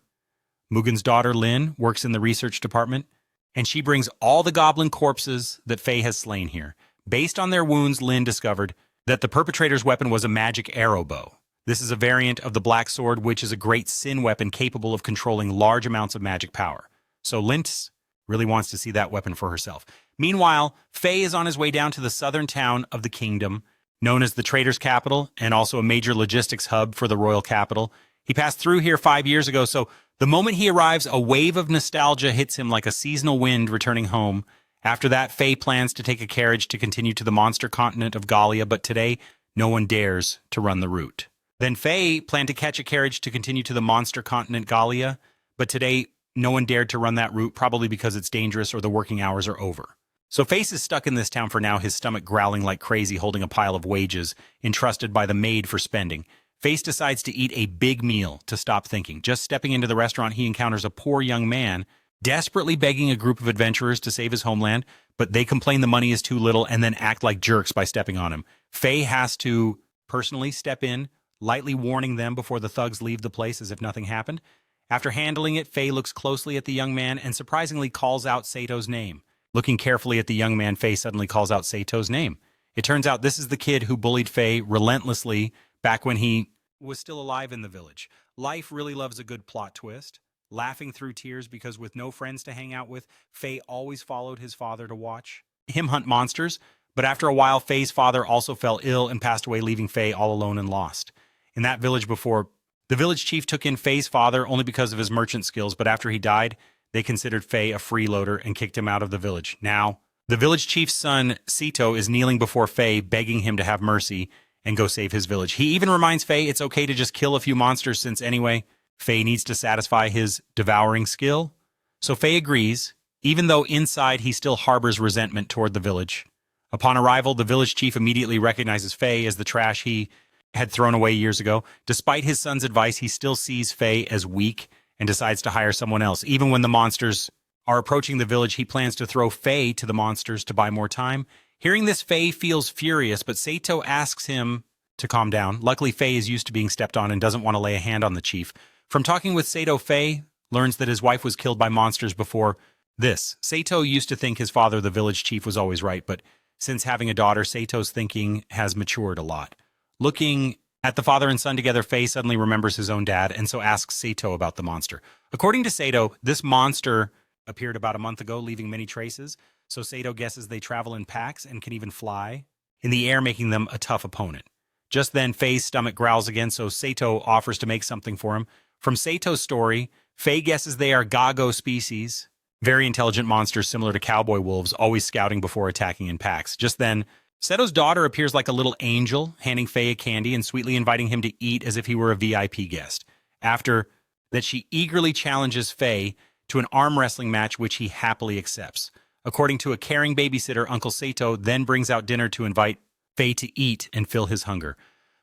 Mugen's daughter Lin works in the research department, and she brings all the goblin corpses that Faye has slain here. Based on their wounds, Lin discovered that the perpetrator's weapon was a magic arrow bow. This is a variant of the Black Sword, which is a great sin weapon capable of controlling large amounts of magic power. So Lint really wants to see that weapon for herself. Meanwhile, Faye is on his way down to the southern town of the kingdom, known as the trader's capital, and also a major logistics hub for the royal capital. He passed through here 5 years ago, so the moment he arrives, a wave of nostalgia hits him like a seasonal wind returning home. After that, Faye plans to take a carriage to continue to the monster continent of Gallia, but today, no one dares to run the route. Then Faye planned to catch a carriage to continue to the monster continent Gallia, but today, no one dared to run that route, probably because it's dangerous or the working hours are over. So Face is stuck in this town for now, his stomach growling like crazy, holding a pile of wages entrusted by the maid for spending. Face decides to eat a big meal to stop thinking. Just stepping into the restaurant, he encounters a poor young man desperately begging a group of adventurers to save his homeland, but they complain the money is too little and then act like jerks by stepping on him. Faye has to personally step in, lightly warning them before the thugs leave the place as if nothing happened. After handling it, Faye looks closely at the young man and surprisingly calls out Sato's name. Looking carefully at the young man, Faye suddenly calls out Sato's name. It turns out this is the kid who bullied Faye relentlessly back when he was still alive in the village. Life really loves a good plot twist. Laughing through tears because with no friends to hang out with, Faye always followed his father to watch him hunt monsters. But after a while, Faye's father also fell ill and passed away, leaving Faye all alone and lost. In that village before, the village chief took in Faye's father only because of his merchant skills, but after he died, they considered Faye a freeloader and kicked him out of the village. Now, the village chief's son, Sito, is kneeling before Faye, begging him to have mercy and go save his village. He even reminds Faye it's okay to just kill a few monsters since anyway, Faye needs to satisfy his devouring skill. So Faye agrees, even though inside he still harbors resentment toward the village. Upon arrival, the village chief immediately recognizes Faye as the trash he had thrown away years ago. Despite his son's advice, he still sees Faye as weak and decides to hire someone else. Even when the monsters are approaching the village, he plans to throw Faye to the monsters to buy more time. Hearing this, Faye feels furious, but Sato asks him to calm down. Luckily, Faye is used to being stepped on and doesn't want to lay a hand on the chief. From talking with Sato, Faye learns that his wife was killed by monsters before this. Sato used to think his father, the village chief, was always right, but since having a daughter, Sato's thinking has matured a lot. Looking at the father and son together, Faye suddenly remembers his own dad and so asks Sato about the monster. According to Sato, this monster appeared about a month ago, leaving many traces, so Sato guesses they travel in packs and can even fly in the air, making them a tough opponent. Just then, Faye's stomach growls again, so Sato offers to make something for him. From Sato's story, Faye guesses they are Gago species, very intelligent monsters similar to cowboy wolves, always scouting before attacking in packs. Just then, Sato's daughter appears like a little angel, handing Faye a candy and sweetly inviting him to eat as if he were a VIP guest. After that, she eagerly challenges Faye to an arm wrestling match, which he happily accepts. According to a caring babysitter, Uncle Sato then brings out dinner to invite Faye to eat and fill his hunger.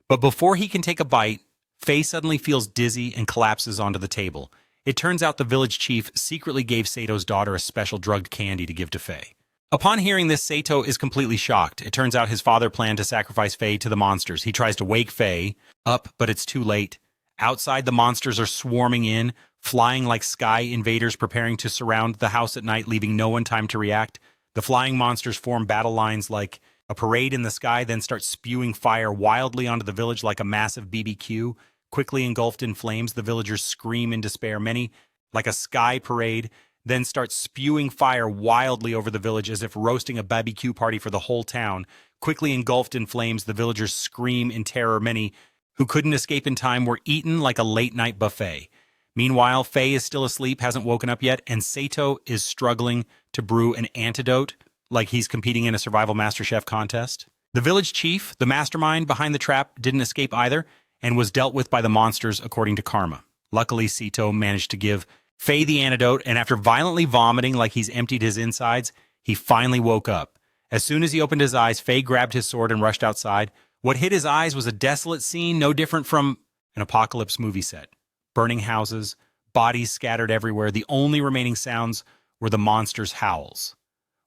But before he can take a bite, Faye suddenly feels dizzy and collapses onto the table. It turns out the village chief secretly gave Sato's daughter a special drugged candy to give to Faye. Upon hearing this, Sato is completely shocked. It turns out his father planned to sacrifice Faye to the monsters. He tries to wake Faye up, but it's too late. Outside, the monsters are swarming in, flying like sky invaders preparing to surround the house at night, leaving no one time to react. The flying monsters form battle lines like a parade in the sky, then start spewing fire wildly onto the village like a massive BBQ. Quickly engulfed in flames, the villagers scream in despair. Many, like a sky parade, then start spewing fire wildly over the village as if roasting a barbecue party for the whole town. Quickly engulfed in flames, the villagers scream in terror. Many who couldn't escape in time were eaten like a late-night buffet. Meanwhile, Faye is still asleep, hasn't woken up yet, and Sato is struggling to brew an antidote like he's competing in a survival MasterChef contest. The village chief, the mastermind behind the trap, didn't escape either and was dealt with by the monsters according to karma. Luckily, Sato managed to give Faye the antidote, and after violently vomiting like he's emptied his insides, he finally woke up. As soon as he opened his eyes, Faye grabbed his sword and rushed outside. What hit his eyes was a desolate scene, no different from an apocalypse movie set. Burning houses, bodies scattered everywhere. The only remaining sounds were the monsters' howls.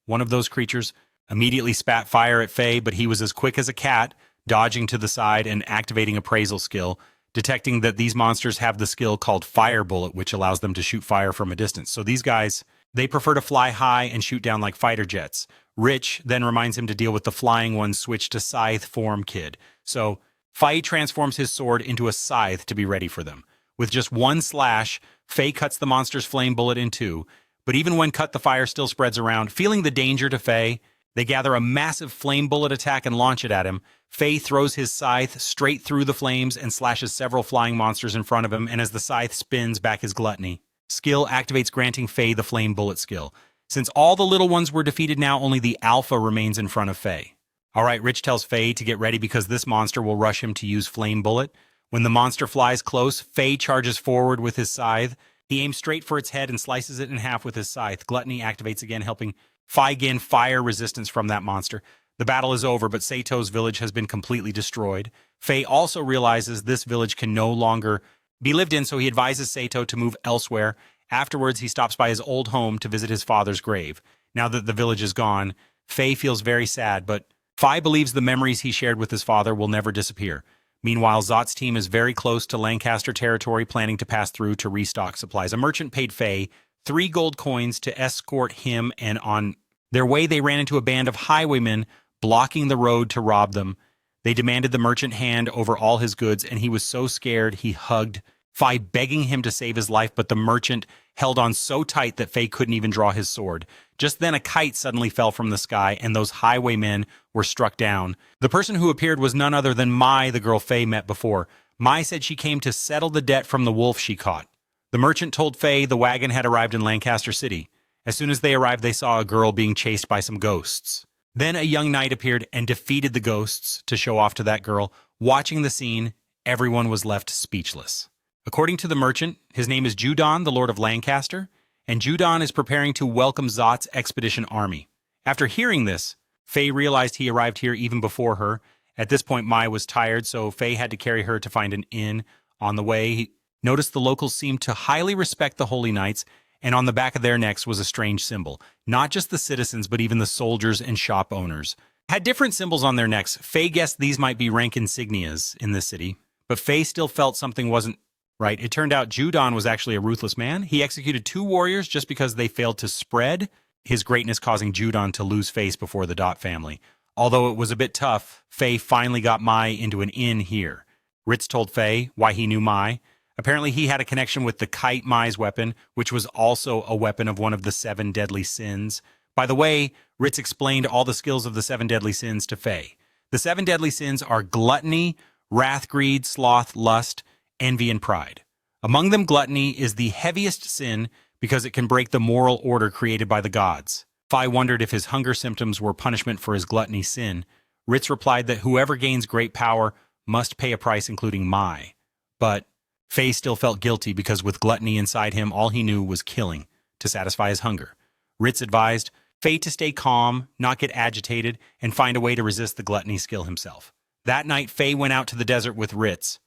One of those creatures immediately spat fire at Faye, but he was as quick as a cat, dodging to the side and activating appraisal skill, detecting that these monsters have the skill called Fire Bullet, which allows them to shoot fire from a distance. So these guys, they prefer to fly high and shoot down like fighter jets. Rich then reminds him to deal with the flying ones switched to scythe form kid. So Faye transforms his sword into a scythe to be ready for them. With just one slash, Faye cuts the monster's flame bullet in two, but even when cut, the fire still spreads around. Feeling the danger to Faye, they gather a massive flame bullet attack and launch it at him. Faye throws his scythe straight through the flames and slashes several flying monsters in front of him, and as the scythe spins back his gluttony, skill activates, granting Faye the flame bullet skill. Since all the little ones were defeated now, only the alpha remains in front of Faye. All right, Rich tells Faye to get ready because this monster will rush him to use Flame Bullet. When the monster flies close, Faye charges forward with his scythe. He aims straight for its head and slices it in half with his scythe. Gluttony activates again, helping Faye gain fire resistance from that monster. The battle is over, but Sato's village has been completely destroyed. Faye also realizes this village can no longer be lived in, so he advises Sato to move elsewhere. Afterwards, he stops by his old home to visit his father's grave. Now that the village is gone, Faye feels very sad, but Faye believes the memories he shared with his father will never disappear. Meanwhile, Zot's team is very close to Lancaster territory, planning to pass through to restock supplies. A merchant paid Faye 3 gold coins to escort him, and on their way they ran into a band of highwaymen blocking the road to rob them. They demanded the merchant hand over all his goods, and he was so scared he hugged Faye, begging him to save his life, but the merchant held on so tight that Faye couldn't even draw his sword. Just then a kite suddenly fell from the sky, and those highwaymen were struck down. The person who appeared was none other than Mai, the girl Faye met before. Mai said she came to settle the debt from the wolf she caught. The merchant told Faye the wagon had arrived in Lancaster City. As soon as they arrived, they saw a girl being chased by some ghosts. Then a young knight appeared and defeated the ghosts to show off to that girl. Watching the scene, everyone was left speechless. According to the merchant, his name is Judon, the Lord of Lancaster, and Judon is preparing to welcome Zot's expedition army. After hearing this, Faye realized he arrived here even before her. At this point, Mai was tired, so Faye had to carry her to find an inn. On the way, he noticed the locals seemed to highly respect the Holy Knights, and on the back of their necks was a strange symbol. Not just the citizens, but even the soldiers and shop owners had different symbols on their necks. Faye guessed these might be rank insignias in this city, but Faye still felt something wasn't right. It turned out Judon was actually a ruthless man. He executed 2 warriors just because they failed to spread his greatness, causing Judon to lose face before the Dot family. Although it was a bit tough, Faye finally got Mai into an inn here. Ritz told Faye why he knew Mai. Apparently he had a connection with the kite, Mai's weapon, which was also a weapon of one of the 7 deadly sins. By the way, Ritz explained all the skills of the 7 deadly sins to Faye. The 7 deadly sins are gluttony, wrath, greed, sloth, lust, envy, and pride. Among them, gluttony is the heaviest sin because it can break the moral order created by the gods. Faye wondered if his hunger symptoms were punishment for his gluttony sin. Ritz replied that whoever gains great power must pay a price, including Mai. But Faye still felt guilty because with gluttony inside him, all he knew was killing to satisfy his hunger. Ritz advised Faye to stay calm, not get agitated, and find a way to resist the gluttony skill himself. That night, Faye went out to the desert with Ritz.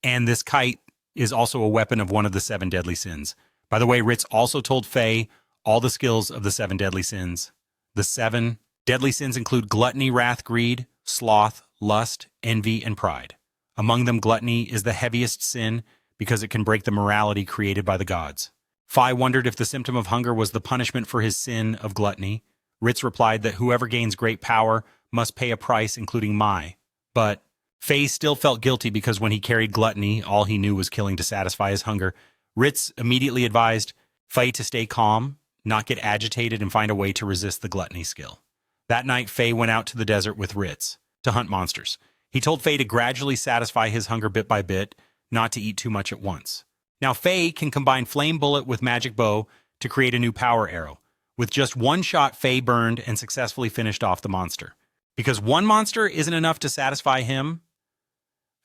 And this kite is also a weapon of one of the 7 deadly sins. By the way, Ritz also told Faye all the skills of the 7 deadly sins. The 7 deadly sins include gluttony, wrath, greed, sloth, lust, envy, and pride. Among them, gluttony is the heaviest sin because it can break the morality created by the gods. Faye wondered if the symptom of hunger was the punishment for his sin of gluttony. Ritz replied that whoever gains great power must pay a price, including Mai. But Faye still felt guilty because when he carried gluttony, all he knew was killing to satisfy his hunger. Ritz immediately advised Faye to stay calm, not get agitated, and find a way to resist the gluttony skill. That night, Faye went out to the desert with Ritz to hunt monsters. He told Faye to gradually satisfy his hunger bit by bit, not to eat too much at once. Now, Faye can combine Flame Bullet with Magic Bow to create a new power arrow. With just 1 shot, Faye burned and successfully finished off the monster. Because 1 monster isn't enough to satisfy him,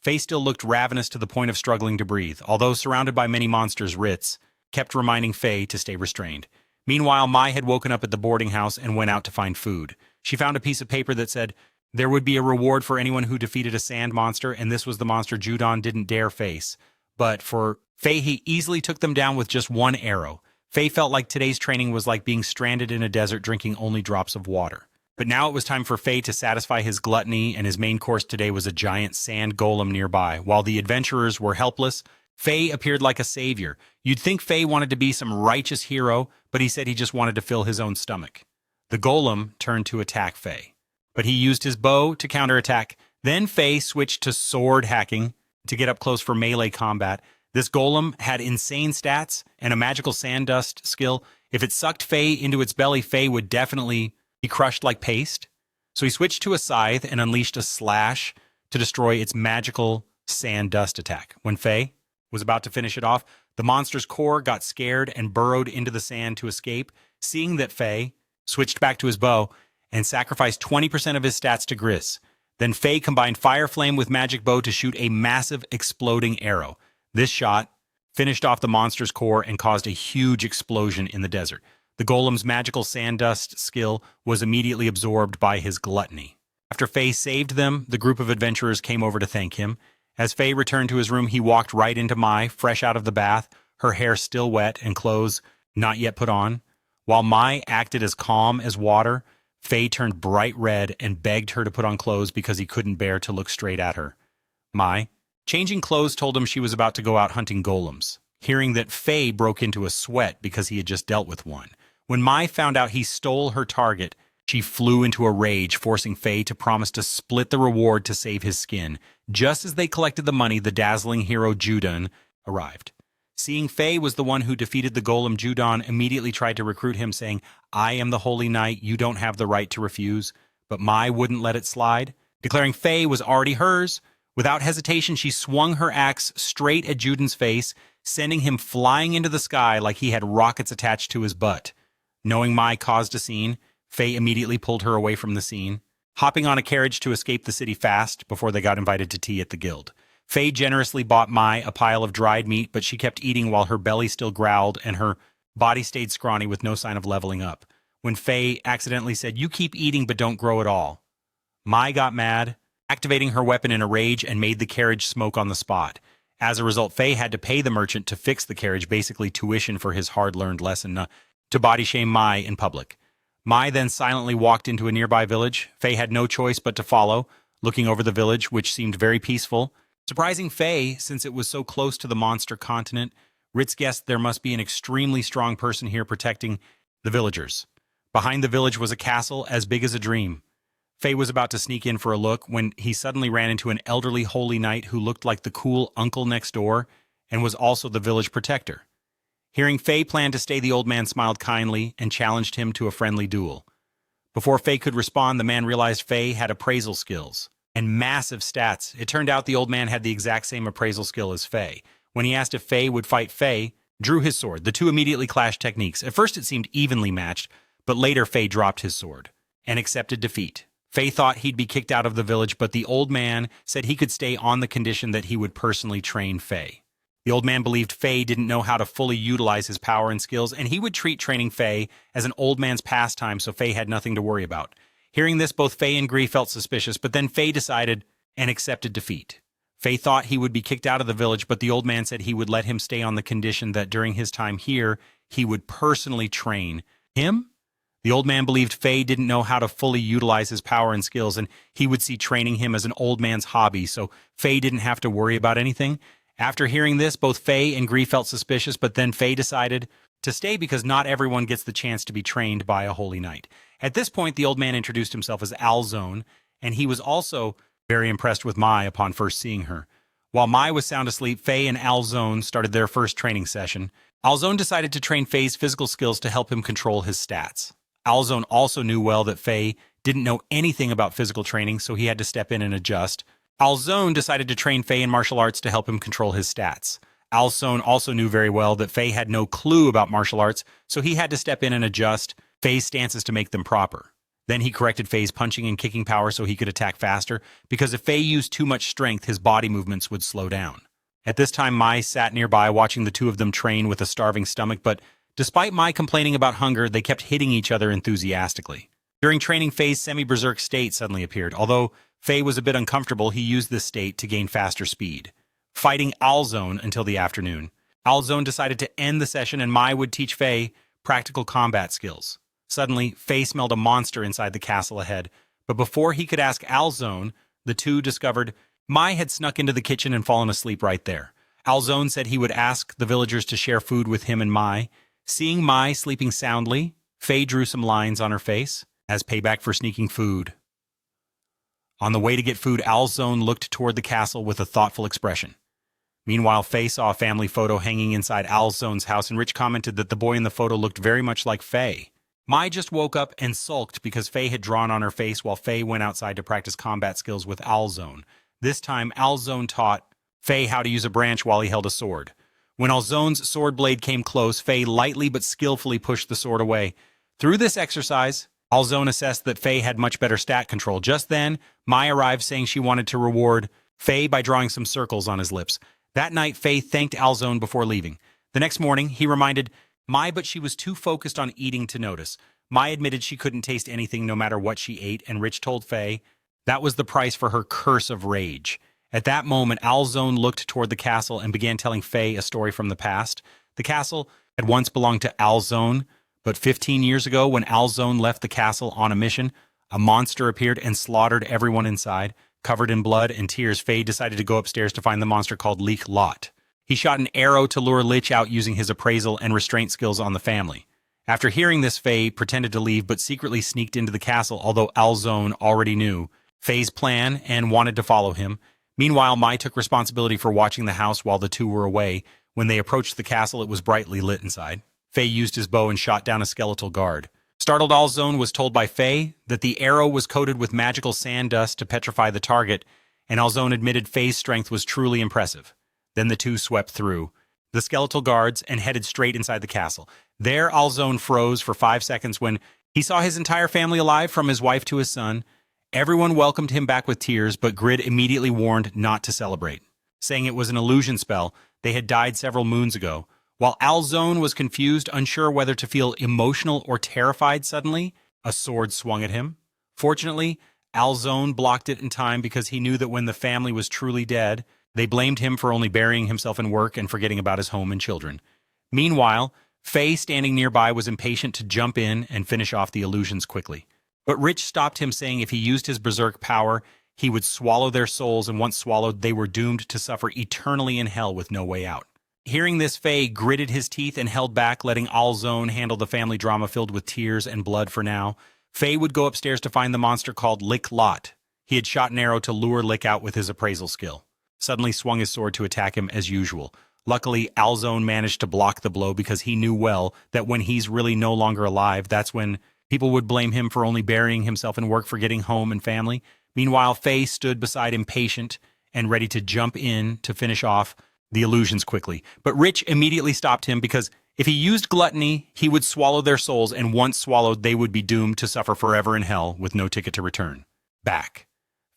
Faye still looked ravenous to the point of struggling to breathe. Although surrounded by many monsters, Ritz kept reminding Faye to stay restrained. Meanwhile, Mai had woken up at the boarding house and went out to find food. She found a piece of paper that said there would be a reward for anyone who defeated a sand monster, and this was the monster Judon didn't dare face. But for Faye, he easily took them down with just 1 arrow. Faye felt like today's training was like being stranded in a desert drinking only drops of water. But now it was time for Faye to satisfy his gluttony, and his main course today was a giant sand golem nearby. While the adventurers were helpless, Faye appeared like a savior. You'd think Faye wanted to be some righteous hero, but he said he just wanted to fill his own stomach. The golem turned to attack Faye, but he used his bow to counterattack. Then Faye switched to sword hacking to get up close for melee combat. This golem had insane stats and a magical sand dust skill. If it sucked Faye into its belly, Faye would definitely be crushed like paste. So he switched to a scythe and unleashed a slash to destroy its magical sand dust attack. When Faye was about to finish it off, the monster's core got scared and burrowed into the sand to escape, seeing that Faye switched back to his bow and sacrificed 20% of his stats to Gris. Then Faye combined Fire Flame with Magic Bow to shoot a massive exploding arrow. This shot finished off the monster's core and caused a huge explosion in the desert. The golem's magical sand dust skill was immediately absorbed by his gluttony. After Faye saved them, the group of adventurers came over to thank him. As Faye returned to his room, he walked right into Mai, fresh out of the bath, her hair still wet and clothes not yet put on. While Mai acted as calm as water, Faye turned bright red and begged her to put on clothes because he couldn't bear to look straight at her. Mai, changing clothes, told him she was about to go out hunting golems. Hearing that, Faye broke into a sweat because he had just dealt with one. When Mai found out he stole her target, she flew into a rage, forcing Faye to promise to split the reward to save his skin. Just as they collected the money, the dazzling hero Judon arrived. Seeing Faye was the one who defeated the golem, Judon immediately tried to recruit him, saying, "I am the Holy Knight, you don't have the right to refuse." But Mai wouldn't let it slide. Declaring Faye was already hers, without hesitation she swung her axe straight at Judon's face, sending him flying into the sky like he had rockets attached to his butt. Knowing Mai caused a scene, Faye immediately pulled her away from the scene, hopping on a carriage to escape the city fast before they got invited to tea at the guild. Faye generously bought Mai a pile of dried meat, but she kept eating while her belly still growled and her body stayed scrawny with no sign of leveling up. When Faye accidentally said, "You keep eating but don't grow at all," Mai got mad, activating her weapon in a rage and made the carriage smoke on the spot. As a result, Faye had to pay the merchant to fix the carriage, basically tuition for his hard-learned lesson not to body shame Mai in public. Mai then silently walked into a nearby village. Faye had no choice but to follow, looking over the village, which seemed very peaceful. Surprising Faye, since it was so close to the monster continent, Ritz guessed there must be an extremely strong person here protecting the villagers. Behind the village was a castle as big as a dream. Faye was about to sneak in for a look when he suddenly ran into an elderly holy knight who looked like the cool uncle next door and was also the village protector. Hearing Faye planned to stay, the old man smiled kindly and challenged him to a friendly duel. Before Faye could respond, the man realized Faye had appraisal skills and massive stats. It turned out the old man had the exact same appraisal skill as Faye. When he asked if Faye would fight, Faye drew his sword. The two immediately clashed techniques. At first it seemed evenly matched, but later Faye dropped his sword and accepted defeat. Faye thought he'd be kicked out of the village, but the old man said he could stay on the condition that he would personally train Faye. The old man believed Faye didn't know how to fully utilize his power and skills, and he would treat training Faye as an old man's pastime, so Faye had nothing to worry about. Hearing this, both Faye and Gree felt suspicious, but then Faye decided and accepted defeat. Faye thought he would be kicked out of the village, but the old man said he would let him stay on the condition that during his time here, he would personally train him. The old man believed Faye didn't know how to fully utilize his power and skills, and he would see training him as an old man's hobby, so Faye didn't have to worry about anything. After hearing this, both Faye and Gree felt suspicious, but then Faye decided to stay because not everyone gets the chance to be trained by a holy knight. At this point, the old man introduced himself as Alzone, and he was also very impressed with Mai upon first seeing her. While Mai was sound asleep, Faye and Alzone started their first training session. Alzone decided to train Faye's physical skills to help him control his stats. Alzone also knew well that Faye didn't know anything about physical training, so he had to step in and adjust. Alzone decided to train Faye in martial arts to help him control his stats. Alzone also knew very well that Faye had no clue about martial arts, so he had to step in and adjust Faye's stances to make them proper. Then he corrected Faye's punching and kicking power so he could attack faster, because if Faye used too much strength, his body movements would slow down. At this time, Mai sat nearby watching the two of them train with a starving stomach, but despite Mai complaining about hunger, they kept hitting each other enthusiastically. During training, Faye's semi-berserk state suddenly appeared. Although Faye was a bit uncomfortable, he used this state to gain faster speed, fighting Alzone until the afternoon. Alzone decided to end the session, and Mai would teach Faye practical combat skills. Suddenly, Faye smelled a monster inside the castle ahead, but before he could ask Alzone, the two discovered Mai had snuck into the kitchen and fallen asleep right there. Alzone said he would ask the villagers to share food with him and Mai. Seeing Mai sleeping soundly, Faye drew some lines on her face as payback for sneaking food. On the way to get food, Alzone looked toward the castle with a thoughtful expression. Meanwhile, Faye saw a family photo hanging inside Alzone's house, and Rich commented that the boy in the photo looked very much like Faye. Mai just woke up and sulked because Faye had drawn on her face while Faye went outside to practice combat skills with Alzone. This time, Alzone taught Faye how to use a branch while he held a sword. When Alzone's sword blade came close, Faye lightly but skillfully pushed the sword away. Through this exercise, Alzone assessed that Faye had much better stat control. Just then, Mai arrived saying she wanted to reward Faye by drawing some circles on his lips. That night, Faye thanked Alzone before leaving. The next morning, he reminded Mai, but she was too focused on eating to notice. Mai admitted she couldn't taste anything no matter what she ate, and Rich told Faye that was the price for her curse of rage. At that moment, Alzone looked toward the castle and began telling Faye a story from the past. The castle had once belonged to Alzone, but 15 years ago, when Alzone left the castle on a mission, a monster appeared and slaughtered everyone inside. Covered in blood and tears, Faye decided to go upstairs to find the monster called Lich Lot. He shot an arrow to lure Lich out using his appraisal and restraint skills on the family. After hearing this, Faye pretended to leave but secretly sneaked into the castle, although Alzone already knew Faye's plan and wanted to follow him. Meanwhile, Mai took responsibility for watching the house while the two were away. When they approached the castle, it was brightly lit inside. Faye used his bow and shot down a skeletal guard. Startled Alzone was told by Faye that the arrow was coated with magical sand dust to petrify the target, and Alzone admitted Faye's strength was truly impressive. Then the two swept through the skeletal guards and headed straight inside the castle. There, Alzone froze for 5 seconds when he saw his entire family alive, from his wife to his son. Everyone welcomed him back with tears, but Grid immediately warned not to celebrate, saying it was an illusion spell. They had died several moons ago. While Alzone was confused, unsure whether to feel emotional or terrified suddenly, a sword swung at him. Fortunately, Alzone blocked it in time because he knew that when the family was truly dead, they blamed him for only burying himself in work and forgetting about his home and children. Meanwhile, Faye, standing nearby, was impatient to jump in and finish off the illusions quickly. But Rich stopped him, saying if he used his berserk power, he would swallow their souls, and once swallowed, they were doomed to suffer eternally in hell with no way out. Hearing this, Faye gritted his teeth and held back, letting Alzone handle the family drama filled with tears and blood for now. Faye would go upstairs to find the monster called Lich Lot. He had shot an arrow to lure Lich out with his appraisal skill. Suddenly swung his sword to attack him as usual. Luckily, Alzone managed to block the blow because he knew well that when he's really no longer alive, that's when people would blame him for only burying himself in work, forgetting home and family. Meanwhile, Faye stood beside him, patient and ready to jump in to finish off the illusions quickly. But Rich immediately stopped him because if he used gluttony, he would swallow their souls, and once swallowed, they would be doomed to suffer forever in hell with no ticket to return. Back.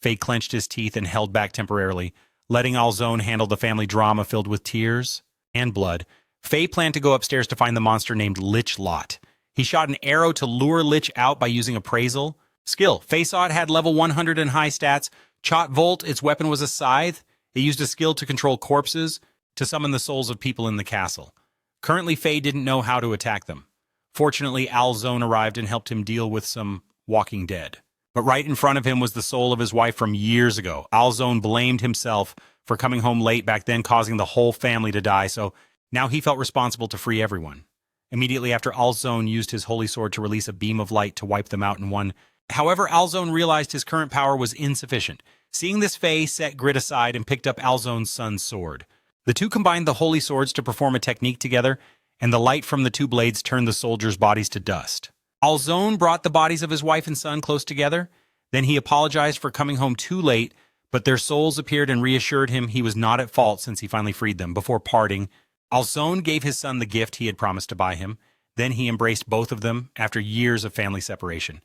Faye clenched his teeth and held back temporarily, letting Alzone handle the family drama filled with tears and blood. Faye planned to go upstairs to find the monster named Lich Lot. He shot an arrow to lure Lich out by using appraisal skill. Faye saw it had level 100 and high stats. Chot Volt, its weapon was a scythe. It used a skill to control corpses to summon the souls of people in the castle. Currently, Faye didn't know how to attack them. Fortunately, Alzone arrived and helped him deal with some walking dead. But right in front of him was the soul of his wife from years ago. Alzone blamed himself for coming home late back then, causing the whole family to die, so now he felt responsible to free everyone. Immediately after, Alzone used his holy sword to release a beam of light to wipe them out in one. However, Alzone realized his current power was insufficient. Seeing this, Faye set Grid aside and picked up Alzone's son's sword. The two combined the holy swords to perform a technique together, and the light from the two blades turned the soldiers' bodies to dust. Alzone brought the bodies of his wife and son close together. Then he apologized for coming home too late, but their souls appeared and reassured him he was not at fault since he finally freed them. Before parting, Alzone gave his son the gift he had promised to buy him. Then he embraced both of them after years of family separation.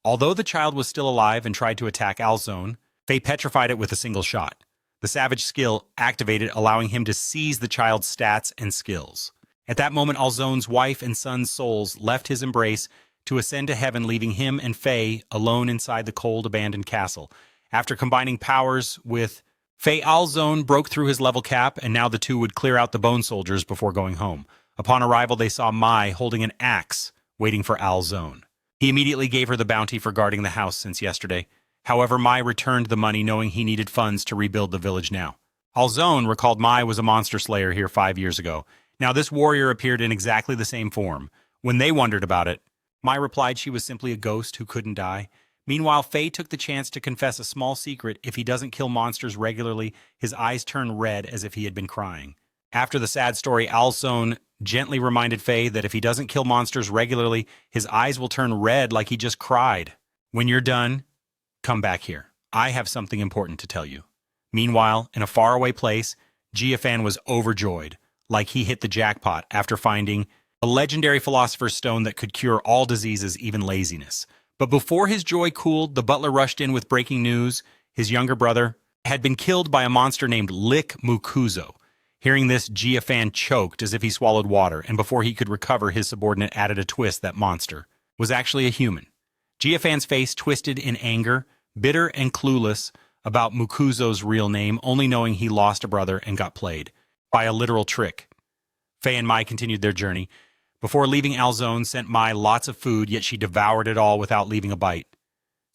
Although the child was still alive and tried to attack Alzone, Faye petrified it with a single shot. The savage skill activated, allowing him to seize the child's stats and skills. At that moment, Alzone's wife and son's souls left his embrace to ascend to heaven, leaving him and Faye alone inside the cold, abandoned castle. After combining powers with Faye, Alzone broke through his level cap, and now the two would clear out the bone soldiers before going home. Upon arrival, they saw Mai holding an axe, waiting for Alzone. He immediately gave her the bounty for guarding the house since yesterday. However, Mai returned the money, knowing he needed funds to rebuild the village now. Alzone recalled Mai was a monster slayer here 5 years ago. Now this warrior appeared in exactly the same form. When they wondered about it, Mai replied she was simply a ghost who couldn't die. Meanwhile, Faye took the chance to confess a small secret. If he doesn't kill monsters regularly, his eyes turn red as if he had been crying. After the sad story, Alzone gently reminded Faye that if he doesn't kill monsters regularly, his eyes will turn red like he just cried. When you're done, come back here. I have something important to tell you. Meanwhile, in a faraway place, Jiafan was overjoyed, like he hit the jackpot after finding a legendary philosopher's stone that could cure all diseases, even laziness. But before his joy cooled, the butler rushed in with breaking news. His younger brother had been killed by a monster named Lick Mukuzo. Hearing this, Jiafan choked as if he swallowed water, and before he could recover, his subordinate added a twist: that monster was actually a human. Jiafan's face twisted in anger, bitter and clueless about Mukuzo's real name, only knowing he lost a brother and got played by a literal trick. Faye and Mai continued their journey. Before leaving Alzone, sent Mai lots of food, yet she devoured it all without leaving a bite.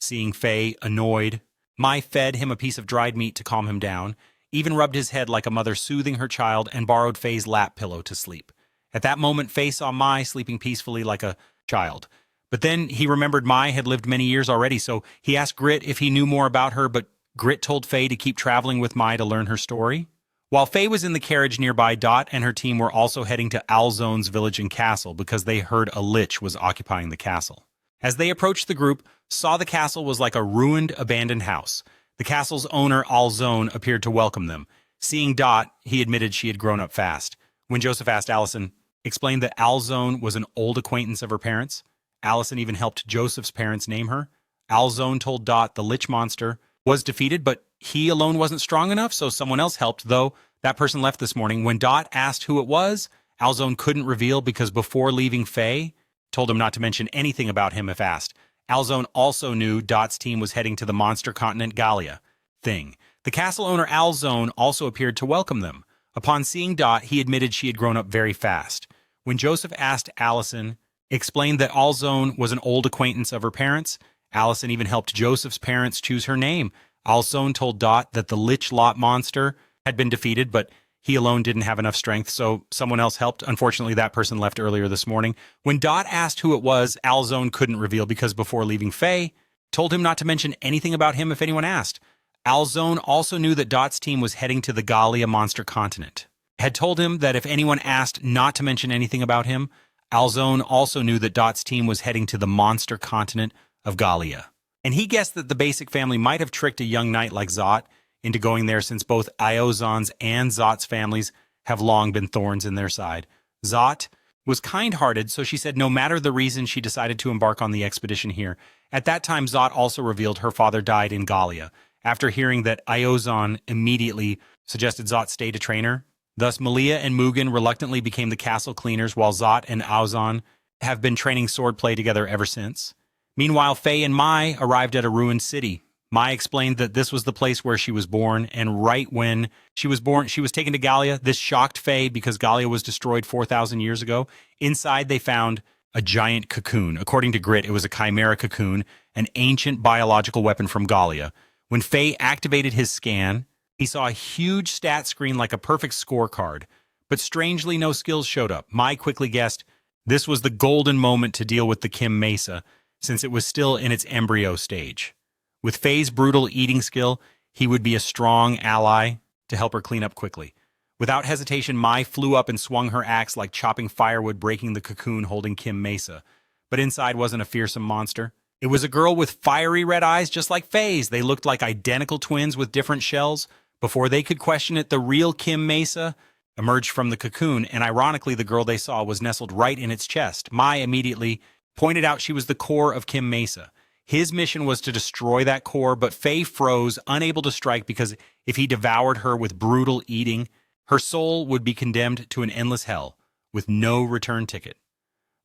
Seeing Faye annoyed, Mai fed him a piece of dried meat to calm him down, even rubbed his head like a mother soothing her child, and borrowed Faye's lap pillow to sleep. At that moment, Faye saw Mai sleeping peacefully like a child. But then he remembered Mai had lived many years already, so he asked Grit if he knew more about her, but Grit told Faye to keep traveling with Mai to learn her story. While Faye was in the carriage nearby, Dot and her team were also heading to Alzone's village and castle because they heard a lich was occupying the castle. As they approached, the group saw the castle was like a ruined, abandoned house. The castle's owner, Alzone, appeared to welcome them. Seeing Dot, he admitted she had grown up fast. When Joseph asked Allison, explained that Alzone was an old acquaintance of her parents. Allison even helped Joseph's parents name her. Alzone told Dot the lich monster was defeated, but he alone wasn't strong enough, so someone else helped, though that person left this morning. When Dot asked who it was, Alzone couldn't reveal because before leaving, Faye told him not to mention anything about him if asked. Alzone also knew Dot's team was heading to the monster continent Gallia. The castle owner Alzone also appeared to welcome them. Upon seeing Dot, he admitted she had grown up very fast. When Joseph asked Allison, explained that Alzone was an old acquaintance of her parents. Allison even helped Joseph's parents choose her name. Alzone told Dot that the Lich Lot monster had been defeated, but he alone didn't have enough strength, so someone else helped. Unfortunately, that person left earlier this morning. When Dot asked who it was, Alzone couldn't reveal because before leaving, Faye told him not to mention anything about him if anyone asked. Alzone also knew that Dot's team was heading to the Gallia monster continent. Had told him that if anyone asked not to mention anything about him. Alzone also knew that Dot's team was heading to the monster continent of Gallia. And he guessed that the basic family might have tricked a young knight like Zot into going there, since both Iozon's and Zot's families have long been thorns in their side. Zot was kind-hearted, so she said no matter the reason, she decided to embark on the expedition here. At that time, Zot also revealed her father died in Gallia. After hearing that, Iozon immediately suggested Zot stay to train her. Thus, Malia and Mugen reluctantly became the castle cleaners, while Zot and Aozon have been training swordplay together ever since. Meanwhile, Faye and Mai arrived at a ruined city. Mai explained that this was the place where she was born, and right when she was born, she was taken to Gallia. This shocked Faye because Gallia was destroyed 4,000 years ago. Inside, they found a giant cocoon. According to Grit, it was a chimera cocoon, an ancient biological weapon from Gallia. When Faye activated his scan, he saw a huge stat screen like a perfect scorecard, but strangely no skills showed up. Mai quickly guessed this was the golden moment to deal with the Kim Mesa, since it was still in its embryo stage. With Faye's brutal eating skill, he would be a strong ally to help her clean up quickly. Without hesitation, Mai flew up and swung her axe like chopping firewood, breaking the cocoon holding Kim Mesa. But inside wasn't a fearsome monster. It was a girl with fiery red eyes just like Faye's. They looked like identical twins with different shells. Before they could question it, the real Kim Mesa emerged from the cocoon, and ironically, the girl they saw was nestled right in its chest. Mai immediately pointed out she was the core of Kim Mesa. His mission was to destroy that core, but Faye froze, unable to strike because if he devoured her with brutal eating, her soul would be condemned to an endless hell with no return ticket.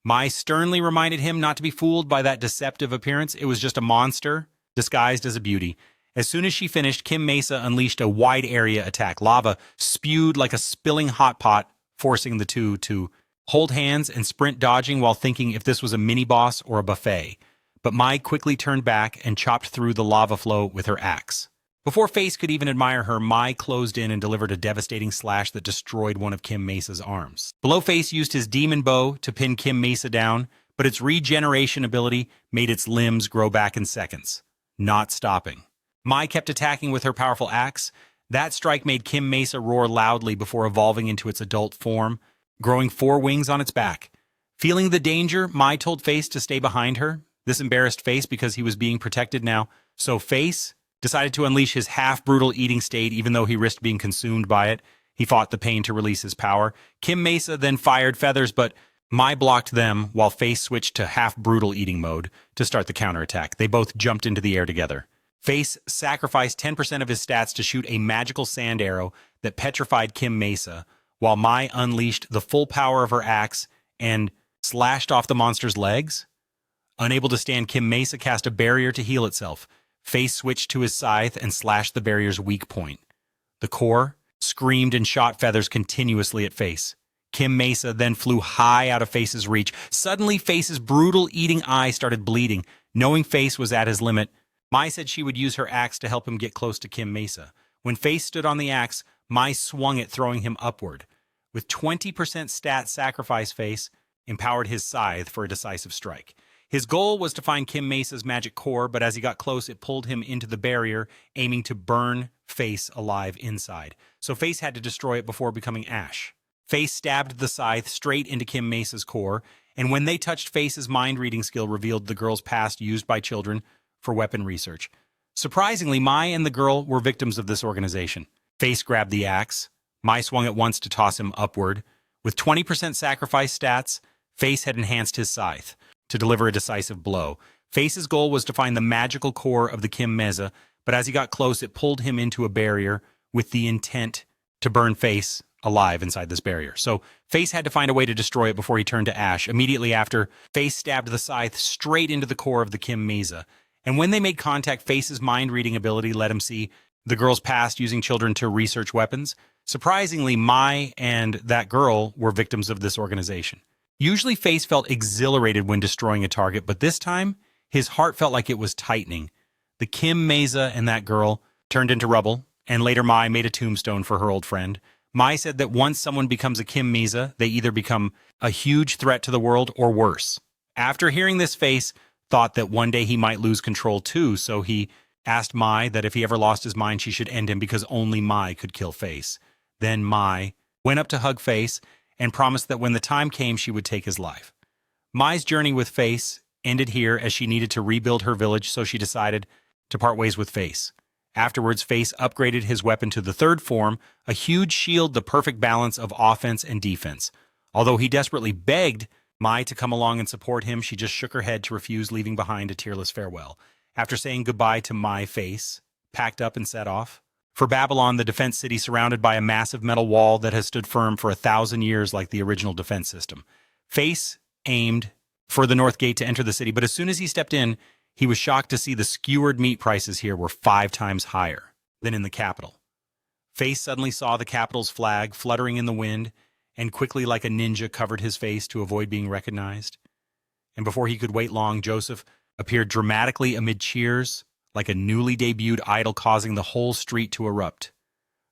Mai sternly reminded him not to be fooled by that deceptive appearance. It was just a monster disguised as a beauty. As soon as she finished, Kim Mesa unleashed a wide area attack. Lava spewed like a spilling hot pot, forcing the two to hold hands and sprint, dodging while thinking if this was a mini-boss or a buffet. But Mai quickly turned back and chopped through the lava flow with her axe. Before Face could even admire her, Mai closed in and delivered a devastating slash that destroyed one of Kim Mesa's arms. Below Face used his demon bow to pin Kim Mesa down, but its regeneration ability made its limbs grow back in seconds, not stopping. Mai kept attacking with her powerful axe. That strike made Kim Mesa roar loudly before evolving into its adult form, growing 4 wings on its back. Feeling the danger, Mai told Face to stay behind her. This embarrassed Face because he was being protected now, so Face decided to unleash his half-brutal eating state even though he risked being consumed by it. He fought the pain to release his power. Kim Mesa then fired feathers, but Mai blocked them while Face switched to half-brutal eating mode to start the counterattack. They both jumped into the air together. Face sacrificed 10% of his stats to shoot a magical sand arrow that petrified Kim Mesa, while Mai unleashed the full power of her axe and slashed off the monster's legs. Unable to stand, Kim Mesa cast a barrier to heal itself. Face switched to his scythe and slashed the barrier's weak point. The core screamed and shot feathers continuously at Face. Kim Mesa then flew high out of Face's reach. Suddenly, Face's brutal eating eye started bleeding. Knowing Face was at his limit, Mai said she would use her axe to help him get close to Kim Mesa. When Face stood on the axe, Mai swung it, throwing him upward. With 20% stat sacrifice, Face empowered his scythe for a decisive strike. His goal was to find Kim Mesa's magic core, but as he got close, it pulled him into the barrier, aiming to burn Face alive inside. So Face had to destroy it before becoming ash. Face stabbed the scythe straight into Kim Mesa's core, and when they touched, Face's mind-reading skill revealed the girl's past used by children for weapon research. Surprisingly, Mai and the girl were victims of this organization. Face grabbed the axe. Mai swung it once to toss him upward. With 20% sacrifice stats, Face had enhanced his scythe to deliver a decisive blow. Face's goal was to find the magical core of the Kim Mesa, but as he got close, it pulled him into a barrier with the intent to burn Face alive inside this barrier. So Face had to find a way to destroy it before he turned to ash. Immediately after, Face stabbed the scythe straight into the core of the Kim Mesa. And when they made contact, Face's mind-reading ability let him see the girl's past using children to research weapons. Surprisingly, Mai and that girl were victims of this organization. Usually, Face felt exhilarated when destroying a target, but this time, his heart felt like it was tightening. The Kim Mesa and that girl turned into rubble, and later Mai made a tombstone for her old friend. Mai said that once someone becomes a Kim Mesa, they either become a huge threat to the world or worse. After hearing this, Face thought that one day he might lose control too, so he asked Mai that if he ever lost his mind, she should end him because only Mai could kill Face. Then Mai went up to hug Face and promised that when the time came, she would take his life. Mai's journey with Face ended here as she needed to rebuild her village, so she decided to part ways with Face. Afterwards, Face upgraded his weapon to the third form, a huge shield, the perfect balance of offense and defense. Although he desperately begged Mai to come along and support him, she just shook her head to refuse, leaving behind a tearless farewell. After saying goodbye to Mai, Face packed up and set off for Babylon, the defense city surrounded by a massive metal wall that has stood firm for 1,000 years like the original defense system. Face aimed for the north gate to enter the city, but as soon as he stepped in, he was shocked to see the skewered meat prices here were 5 times higher than in the capital. Face suddenly saw the capital's flag fluttering in the wind and quickly, like a ninja, covered his face to avoid being recognized. And before he could wait long, Joseph appeared dramatically amid cheers, like a newly debuted idol, causing the whole street to erupt.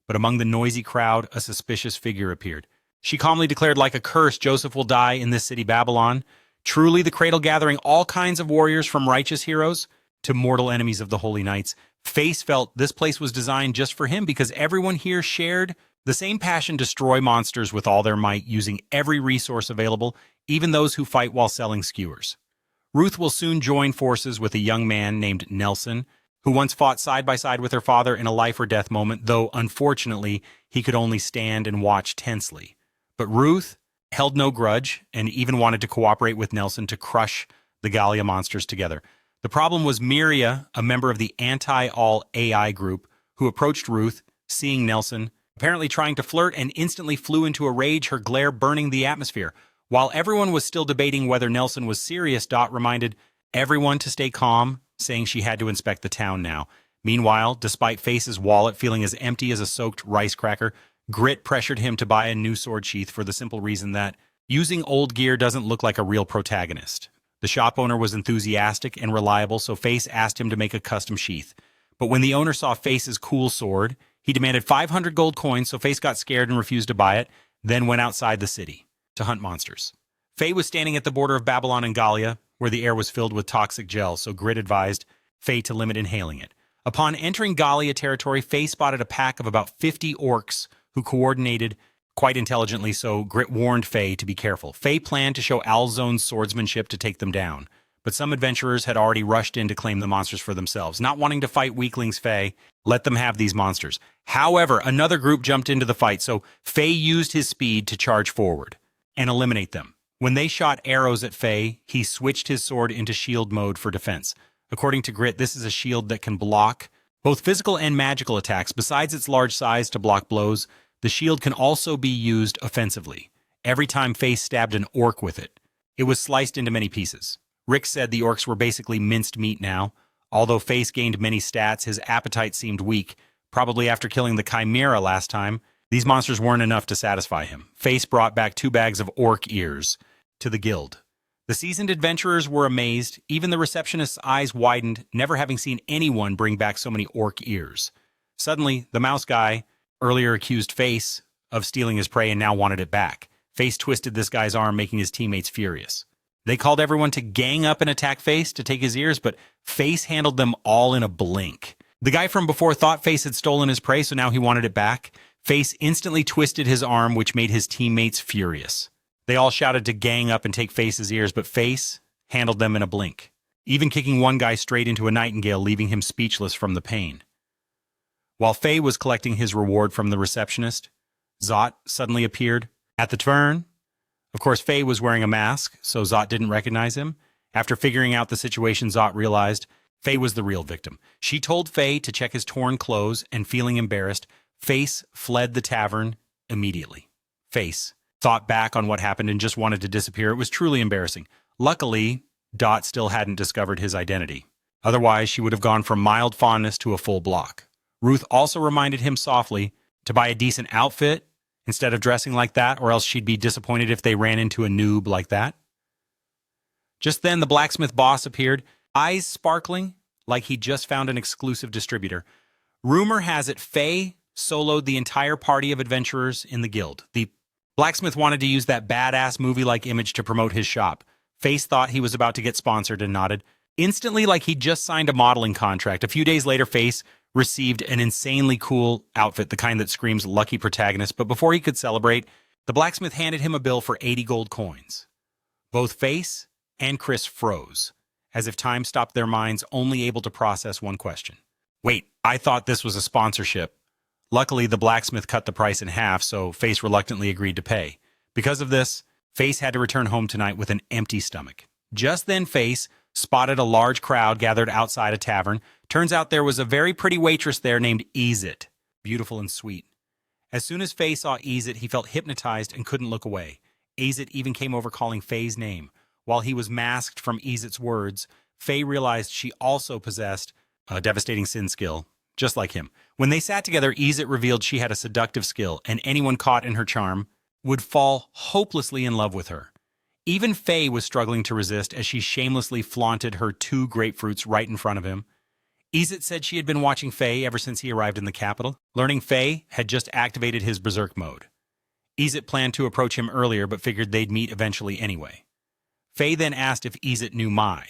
But among the noisy crowd, a suspicious figure appeared. She calmly declared, like a curse, Joseph will die in this city, Babylon. Truly the cradle gathering all kinds of warriors from righteous heroes to mortal enemies of the holy knights. Face felt this place was designed just for him because everyone here shared the same passion to destroy monsters with all their might, using every resource available, even those who fight while selling skewers. Ruth will soon join forces with a young man named Nelson, who once fought side by side with her father in a life-or-death moment, though unfortunately he could only stand and watch tensely. But Ruth held no grudge and even wanted to cooperate with Nelson to crush the Gallia monsters together. The problem was Miria, a member of the anti-all AI group, who approached Ruth, seeing Nelson apparently trying to flirt, and instantly flew into a rage, her glare burning the atmosphere. While everyone was still debating whether Nelson was serious, Dot reminded everyone to stay calm, saying she had to inspect the town now. Meanwhile, despite Face's wallet feeling as empty as a soaked rice cracker, Grit pressured him to buy a new sword sheath for the simple reason that using old gear doesn't look like a real protagonist. The shop owner was enthusiastic and reliable, so Face asked him to make a custom sheath. But when the owner saw Face's cool sword, he demanded 500 gold coins, so Face got scared and refused to buy it, then went outside the city to hunt monsters. Faye was standing at the border of Babylon and Gallia, where the air was filled with toxic gel, so Grit advised Faye to limit inhaling it. Upon entering Gallia territory, Faye spotted a pack of about 50 orcs who coordinated quite intelligently, so Grit warned Faye to be careful. Faye planned to show Alzone's swordsmanship to take them down. but some adventurers had already rushed in to claim the monsters for themselves. Not wanting to fight weaklings, Faye let them have these monsters. However, another group jumped into the fight, so Faye used his speed to charge forward and eliminate them. When they shot arrows at Faye, he switched his sword into shield mode for defense. According to Grit, this is a shield that can block both physical and magical attacks. Besides its large size to block blows, the shield can also be used offensively. Every time Faye stabbed an orc with it, it was sliced into many pieces. Rick said the orcs were basically minced meat now. Although Face gained many stats, his appetite seemed weak. Probably after killing the Chimera last time, these monsters weren't enough to satisfy him. Face brought back 2 bags of orc ears to the guild. The seasoned adventurers were amazed. Even the receptionist's eyes widened, never having seen anyone bring back so many orc ears. Suddenly, the mouse guy earlier accused Face of stealing his prey and now wanted it back. Face twisted this guy's arm, making his teammates furious. They called everyone to gang up and attack Face to take his ears, but Face handled them all in a blink. The guy from before thought Face had stolen his prey, so now he wanted it back. Face instantly twisted his arm, which made his teammates furious. They all shouted to gang up and take Face's ears, but Face handled them in a blink, even kicking one guy straight into a nightingale, leaving him speechless from the pain. While Faye was collecting his reward from the receptionist, Zot suddenly appeared at the tavern. Of course, Faye was wearing a mask, so Zot didn't recognize him. After figuring out the situation, Zot realized Faye was the real victim. She told Faye to check his torn clothes, and feeling embarrassed, Face fled the tavern immediately. Face thought back on what happened and just wanted to disappear. It was truly embarrassing. Luckily, Dot still hadn't discovered his identity. Otherwise, she would have gone from mild fondness to a full block. Ruth also reminded him softly to buy a decent outfit instead of dressing like that, or else she'd be disappointed if they ran into a noob like that. Just then, the blacksmith boss appeared, eyes sparkling like he just found an exclusive distributor. Rumor has it Faye soloed the entire party of adventurers in the guild. The blacksmith wanted to use that badass movie-like image to promote his shop. Face thought he was about to get sponsored and nodded instantly like he'd just signed a modeling contract. A few days later, Face received an insanely cool outfit, the kind that screams lucky protagonist, but before he could celebrate, the blacksmith handed him a bill for 80 gold coins. Both Face and Chris froze, as if time stopped their minds, only able to process one question. Wait, I thought this was a sponsorship. Luckily, the blacksmith cut the price in half, so Face reluctantly agreed to pay. Because of this, Face had to return home tonight with an empty stomach. Just then, Face spotted a large crowd gathered outside a tavern. Turns out there was a very pretty waitress there named Isekai, beautiful and sweet. As soon as Faye saw Isekai, he felt hypnotized and couldn't look away. Isekai even came over calling Faye's name. While he was masked from Isekai's words, Faye realized she also possessed a devastating sin skill, just like him. When they sat together, Isekai revealed she had a seductive skill, and anyone caught in her charm would fall hopelessly in love with her. Even Faye was struggling to resist as she shamelessly flaunted her 2 grapefruits right in front of him. Isekai said she had been watching Faye ever since he arrived in the capital, learning Faye had just activated his berserk mode. Isekai planned to approach him earlier, but figured they'd meet eventually anyway. Faye then asked if Isekai knew Mai.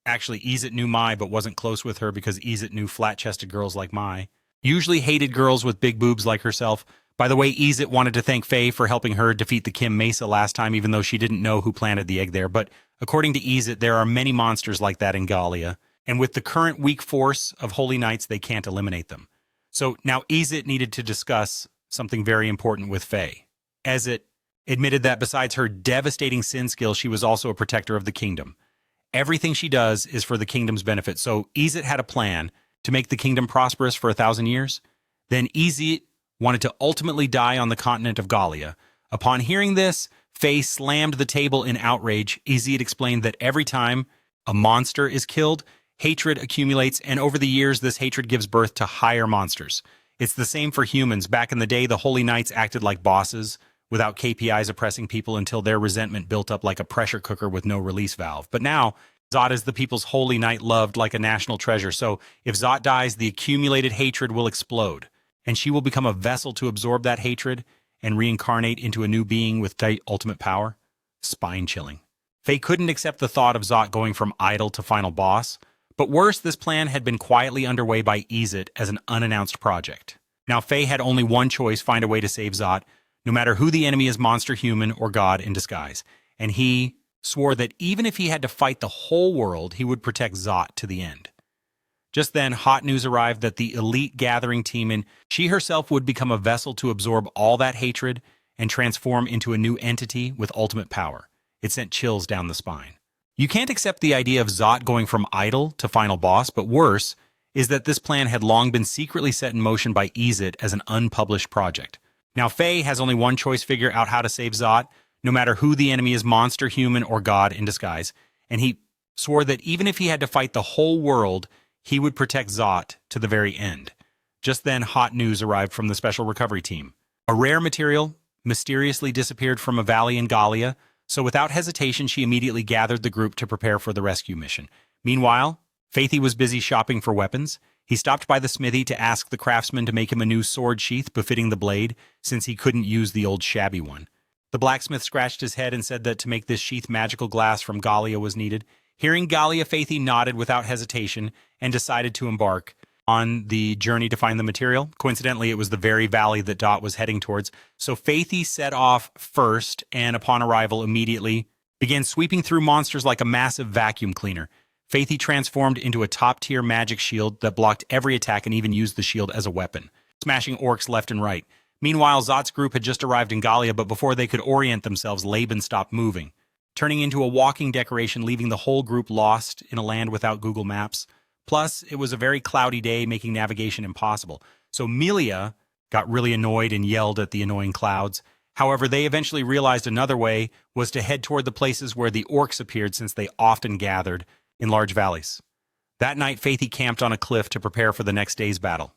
Actually, Isekai knew Mai, but wasn't close with her because Isekai knew flat-chested girls like Mai. Usually hated girls with big boobs like herself. By the way, Isekai wanted to thank Faye for helping her defeat the Kim Mesa last time, even though she didn't know who planted the egg there. But according to Isekai, there are many monsters like that in Gallia, and with the current weak force of Holy Knights, they can't eliminate them. So now Isekai needed to discuss something very important with Faye, as it admitted that besides her devastating sin skill, she was also a protector of the kingdom. Everything she does is for the kingdom's benefit, so Isekai had a plan to make the kingdom prosperous for 1,000 years. Then Isekai wanted to ultimately die on the continent of Gallia. Upon hearing this, Faye slammed the table in outrage. Isekai explained that every time a monster is killed, hatred accumulates, and over the years, this hatred gives birth to higher monsters. It's the same for humans. Back in the day, the Holy Knights acted like bosses, without KPIs oppressing people until their resentment built up like a pressure cooker with no release valve. But now, Zot is the people's Holy Knight, loved like a national treasure. So if Zot dies, the accumulated hatred will explode, and she will become a vessel to absorb that hatred and reincarnate into a new being with ultimate power. Spine-chilling. Faye couldn't accept the thought of Zot going from idol to final boss, but worse, this plan had been quietly underway by Isekai as an unannounced project. Now Faye had only one choice: find a way to save Zot, no matter who the enemy is, monster, human, or god in disguise. And he swore that even if he had to fight the whole world, he would protect Zot to the end. Just then, hot news arrived that the elite gathering team and she herself would become a vessel to absorb all that hatred and transform into a new entity with ultimate power. It sent chills down the spine. You can't accept the idea of Zot going from idol to final boss, but worse is that this plan had long been secretly set in motion by Isekai as an unpublished project. Now, Faye has only one choice: figure out how to save Zot, no matter who the enemy is, monster, human, or god in disguise, and he swore that even if he had to fight the whole world, he would protect Zot to the very end. Just then, hot news arrived from the special recovery team. A rare material mysteriously disappeared from a valley in Gallia, so without hesitation, she immediately gathered the group to prepare for the rescue mission. Meanwhile, Faithy was busy shopping for weapons. He stopped by the smithy to ask the craftsman to make him a new sword sheath befitting the blade, since he couldn't use the old shabby one. The blacksmith scratched his head and said that to make this sheath magical glass from Gallia was needed. Hearing Gallia, Faithy nodded without hesitation and decided to embark on the journey to find the material. Coincidentally, it was the very valley that Dot was heading towards. So Faithy set off first and upon arrival immediately began sweeping through monsters like a massive vacuum cleaner. Faithy transformed into a top-tier magic shield that blocked every attack and even used the shield as a weapon, smashing orcs left and right. Meanwhile, Zot's group had just arrived in Gallia, but before they could orient themselves, Laban stopped moving, turning into a walking decoration, leaving the whole group lost in a land without Google Maps. Plus, it was a very cloudy day, making navigation impossible. So Melia got really annoyed and yelled at the annoying clouds. However, they eventually realized another way was to head toward the places where the orcs appeared, since they often gathered in large valleys. That night, Faithy camped on a cliff to prepare for the next day's battle.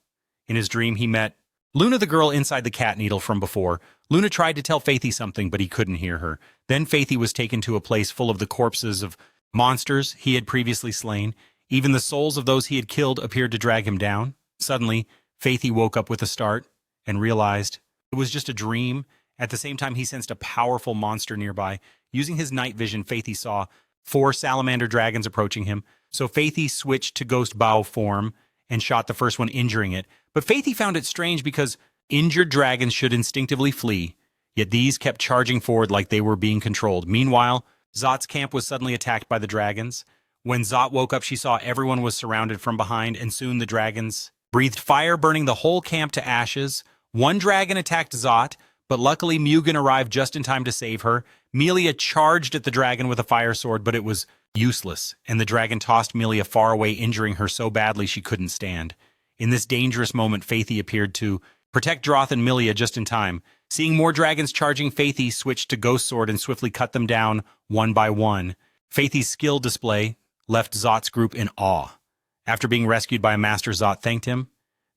In his dream, he met Luna, the girl inside the cat needle from before. Luna tried to tell Faithy something, but he couldn't hear her. Then Faithy was taken to a place full of the corpses of monsters he had previously slain. Even the souls of those he had killed appeared to drag him down. Suddenly, Faithy woke up with a start and realized it was just a dream. At the same time, he sensed a powerful monster nearby. Using his night vision, Faithy saw 4 salamander dragons approaching him. So Faithy switched to ghost bow form and shot the first one, injuring it. But Faithy found it strange because injured dragons should instinctively flee, yet these kept charging forward like they were being controlled. Meanwhile, Zot's camp was suddenly attacked by the dragons. When Zot woke up, she saw everyone was surrounded from behind, and soon the dragons breathed fire, burning the whole camp to ashes. One dragon attacked Zot, but luckily Mugen arrived just in time to save her. Melia charged at the dragon with a fire sword, but it was useless, and the dragon tossed Melia far away, injuring her so badly she couldn't stand. In this dangerous moment, Faithy appeared to protect Droth and Melia just in time. Seeing more dragons charging, Faithy switched to Ghost Sword and swiftly cut them down one by one. Faithy's skill display left Zot's group in awe. After being rescued by a master, Zot thanked him.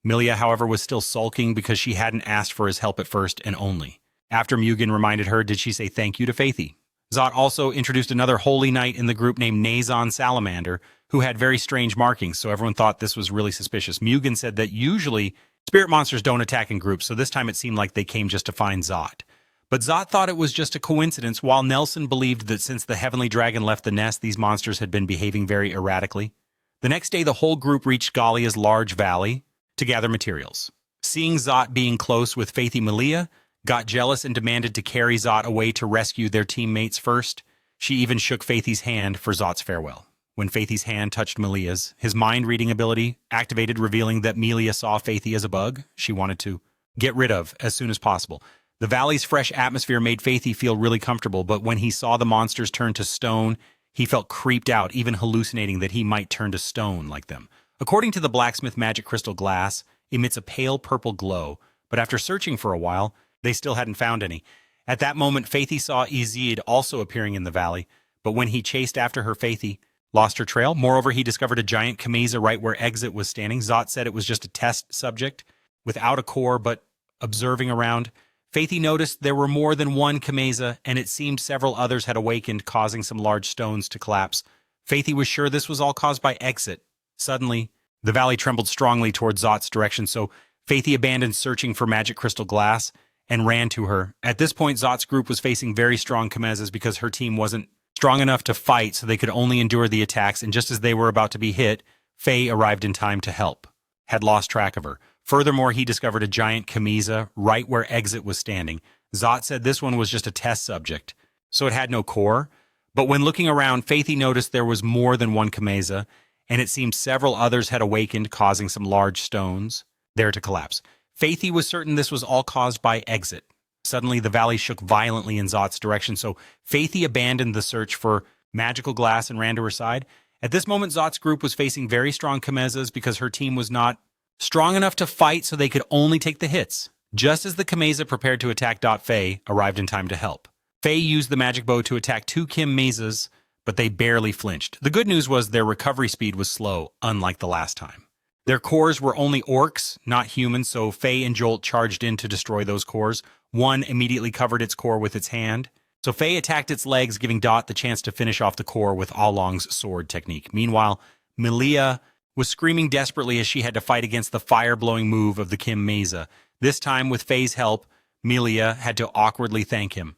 Melia, however, was still sulking because she hadn't asked for his help at first and only. After Mugen reminded her, did she say thank you to Faithy. Zot also introduced another holy knight in the group named Nazon Salamander, who had very strange markings, so everyone thought this was really suspicious. Mugen said that usually spirit monsters don't attack in groups, so this time it seemed like they came just to find Zot. But Zot thought it was just a coincidence, while Nelson believed that since the heavenly dragon left the nest, these monsters had been behaving very erratically. The next day, the whole group reached Gallia's large valley to gather materials. Seeing Zot being close with Faithy, Melia got jealous and demanded to carry Zot away to rescue their teammates first. She even shook Faithy's hand for Zot's farewell. When Faithy's hand touched Melia's, his mind-reading ability activated, revealing that Melia saw Faithy as a bug she wanted to get rid of as soon as possible. The valley's fresh atmosphere made Faithy feel really comfortable, but when he saw the monsters turn to stone, he felt creeped out, even hallucinating that he might turn to stone like them. According to the blacksmith, magic crystal glass emits a pale purple glow, but after searching for a while, they still hadn't found any. At that moment, Faithy saw Isekai also appearing in the valley, but when he chased after her, Faithy lost her trail. Moreover, he discovered a giant Kameza right where Exit was standing. Zot said it was just a test subject without a core, but observing around, Faithy noticed there were more than one Kameza, and it seemed several others had awakened, causing some large stones to collapse. Faithy was sure this was all caused by Exit. Suddenly, the valley trembled strongly towards Zot's direction, so Faithy abandoned searching for magic crystal glass and ran to her. At this point, Zot's group was facing very strong Kamezas because her team wasn't strong enough to fight, so they could only endure the attacks, and just as they were about to be hit, Faye arrived in time to help. Had lost track of her. Furthermore, he discovered a giant Kameza right where Exit was standing. Zot said this one was just a test subject, so it had no core, But when looking around, Faithy noticed there was more than one Kameza, and it seemed several others had awakened, causing some large stones there to collapse. Faithy was certain this was all caused by exit. Suddenly, the valley shook violently in Zot's direction, so Faithy abandoned the search for magical glass and ran to her side. At this moment, Zot's group was facing very strong Kamezas because her team was not strong enough to fight, so they could only take the hits. Just as the Kameza prepared to attack, Faye arrived in time to help. Faye used the magic bow to attack two Kim Mezas, but they barely flinched. The good news was their recovery speed was slow, unlike the last time. Their cores were only orcs, not humans, so Faye and Jolt charged in to destroy those cores. One immediately covered its core with its hand. So Faye attacked its legs, giving Dot the chance to finish off the core with Along's sword technique. Meanwhile, Melia was screaming desperately as she had to fight against the fire-blowing move of the Kim Meza. This time, with Faye's help, Melia had to awkwardly thank him.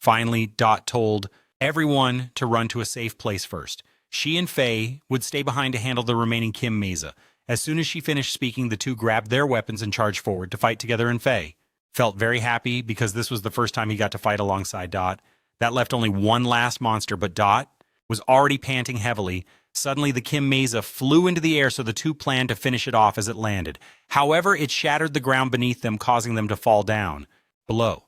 Finally, Dot told everyone to run to a safe place first. She and Faye would stay behind to handle the remaining Kim Meza. As soon as she finished speaking, the two grabbed their weapons and charged forward to fight together, and Faye felt very happy because this was the first time he got to fight alongside Dot. That left only one last monster, but Dot was already panting heavily. Suddenly, the Kim Meza flew into the air, so the two planned to finish it off as it landed. However, it shattered the ground beneath them, causing them to fall down below.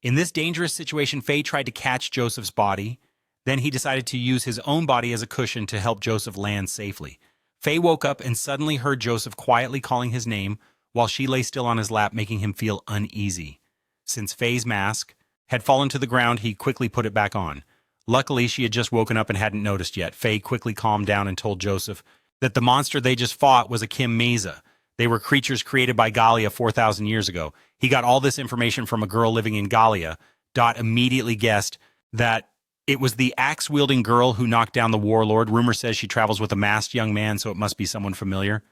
In this dangerous situation, Faye tried to catch Joseph's body. Then he decided to use his own body as a cushion to help Joseph land safely. Faye woke up and suddenly heard Joseph quietly calling his name while she lay still on his lap, making him feel uneasy. Since Faye's mask had fallen to the ground, he quickly put it back on. Luckily, she had just woken up and hadn't noticed yet. Faye quickly calmed down and told Joseph that the monster they just fought was a Kim Meza. They were creatures created by Galia 4,000 years ago. He got all this information from a girl living in Galia. Dot immediately guessed that it was the axe-wielding girl who knocked down the warlord. Rumor says she travels with a masked young man, so it must be someone familiar.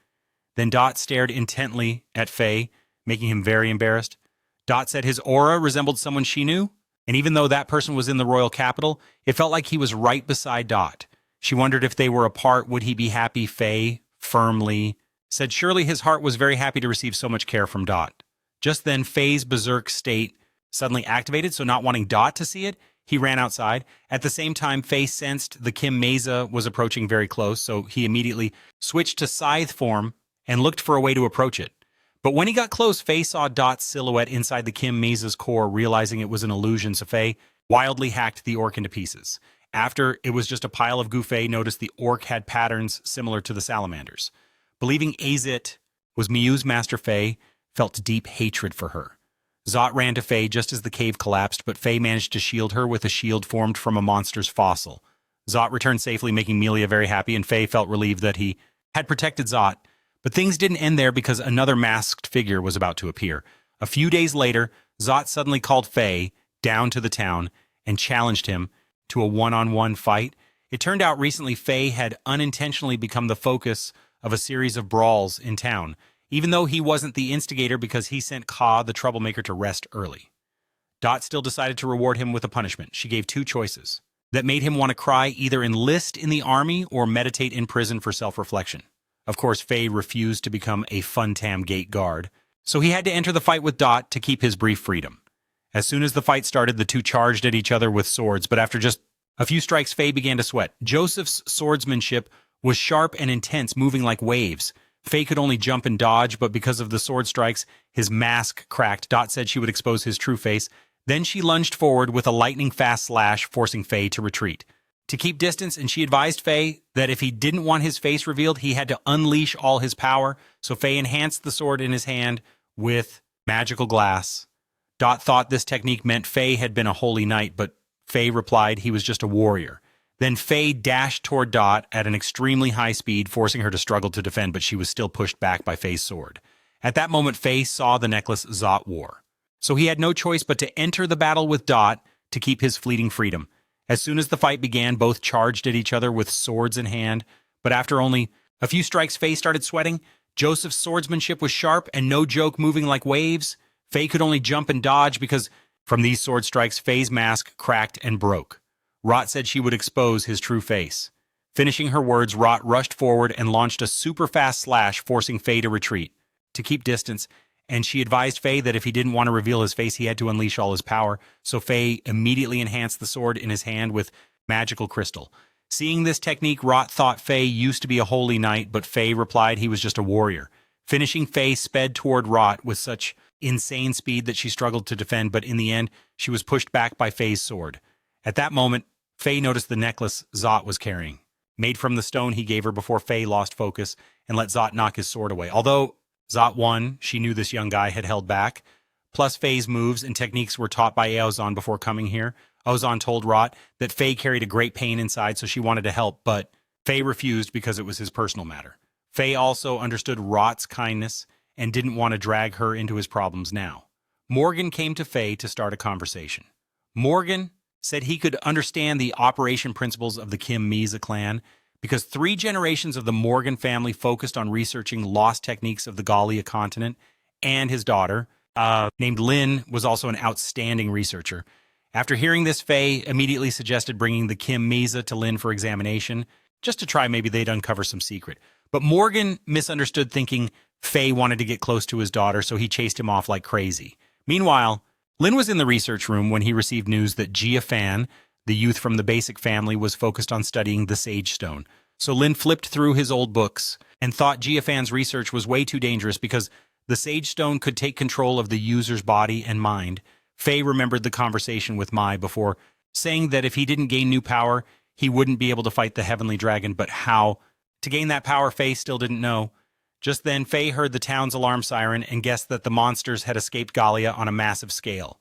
Then Dot stared intently at Faye, making him very embarrassed. Dot said his aura resembled someone she knew, and even though that person was in the royal capital, it felt like he was right beside Dot. She wondered if they were apart, would he be happy? Faye firmly said surely his heart was very happy to receive so much care from Dot. Just then, Faye's berserk state suddenly activated, so not wanting Dot to see it, he ran outside. At the same time, Faye sensed the Kim Meza was approaching very close, so he immediately switched to scythe form and looked for a way to approach it. But when he got close, Faye saw Dot's silhouette inside the Kim Meza's core. Realizing it was an illusion, so Faye wildly hacked the orc into pieces. After it was just a pile of goo, Faye noticed the orc had patterns similar to the salamanders. Believing Azit was Miu's master, Faye felt deep hatred for her. Zot ran to Faye just as the cave collapsed, but Faye managed to shield her with a shield formed from a monster's fossil. Zot returned safely, making Melia very happy, and Faye felt relieved that he had protected Zot. But things didn't end there because another masked figure was about to appear. A few days later, Zot suddenly called Faye down to the town and challenged him to a one-on-one fight. It turned out recently Faye had unintentionally become the focus of a series of brawls in town, even though he wasn't the instigator because he sent Ka, the troublemaker, to rest early. Dot still decided to reward him with a punishment. She gave two choices that made him want to cry: either enlist in the army or meditate in prison for self-reflection. Of course, Faye refused to become a Funtam gate guard, so he had to enter the fight with Dot to keep his brief freedom. As soon as the fight started, the two charged at each other with swords, but after just a few strikes, Faye began to sweat. Joseph's swordsmanship was sharp and intense, moving like waves. Faye could only jump and dodge, but because of the sword strikes, his mask cracked. Dot said she would expose his true face. Then she lunged forward with a lightning-fast slash, forcing Faye to retreat. To keep distance, and she advised Faye that if he didn't want his face revealed, he had to unleash all his power, so Faye enhanced the sword in his hand with magical glass. Dot thought this technique meant Faye had been a holy knight, but Faye replied he was just a warrior. Then Faye dashed toward Dot at an extremely high speed, forcing her to struggle to defend, but she was still pushed back by Faye's sword. At that moment, Faye saw the necklace Zot wore, so he had no choice but to enter the battle with Dot to keep his fleeting freedom. As soon as the fight began, both charged at each other with swords in hand, but after only a few strikes, Faye started sweating. Joseph's swordsmanship was sharp and no joke, moving like waves. Faye could only jump and dodge because from these sword strikes, Faye's mask cracked and broke. Rot said she would expose his true face. Finishing her words, Rot rushed forward and launched a super-fast slash, forcing Faye to retreat. To keep distance, and she advised Faye that if he didn't want to reveal his face, he had to unleash all his power, so Faye immediately enhanced the sword in his hand with magical crystal. Seeing this technique, Rot thought Faye used to be a holy knight, but Faye replied he was just a warrior. Finishing, Faye sped toward Rot with such insane speed that she struggled to defend, but in the end, she was pushed back by Faye's sword. At that moment, Faye noticed the necklace Zot was carrying. Made from the stone he gave her before Faye lost focus and let Zot knock his sword away. Although Zot won, she knew this young guy had held back. Plus, Faye's moves and techniques were taught by Aozan before coming here. Ozan told Rot that Faye carried a great pain inside, so she wanted to help, but Faye refused because it was his personal matter. Faye also understood Rot's kindness and didn't want to drag her into his problems now. Morgan came to Faye to start a conversation. Morgan said he could understand the operation principles of the Kim Misa clan because 3 generations of the Morgan family focused on researching lost techniques of the Galia continent, and his daughter, named Lin, was also an outstanding researcher. After hearing this, Faye immediately suggested bringing the Kim Misa to Lin for examination, just to try maybe they'd uncover some secret. But Morgan misunderstood, thinking Faye wanted to get close to his daughter, so he chased him off like crazy. Meanwhile, Lin was in the research room when he received news that Jia Fan, the youth from the basic family, was focused on studying the Sage Stone. So Lin flipped through his old books and thought Jia Fan's research was way too dangerous because the Sage Stone could take control of the user's body and mind. Faye remembered the conversation with Mai before, saying that if he didn't gain new power, he wouldn't be able to fight the Heavenly Dragon, but how to gain that power, Faye still didn't know. Just then, Faye heard the town's alarm siren and guessed that the monsters had escaped Galia on a massive scale.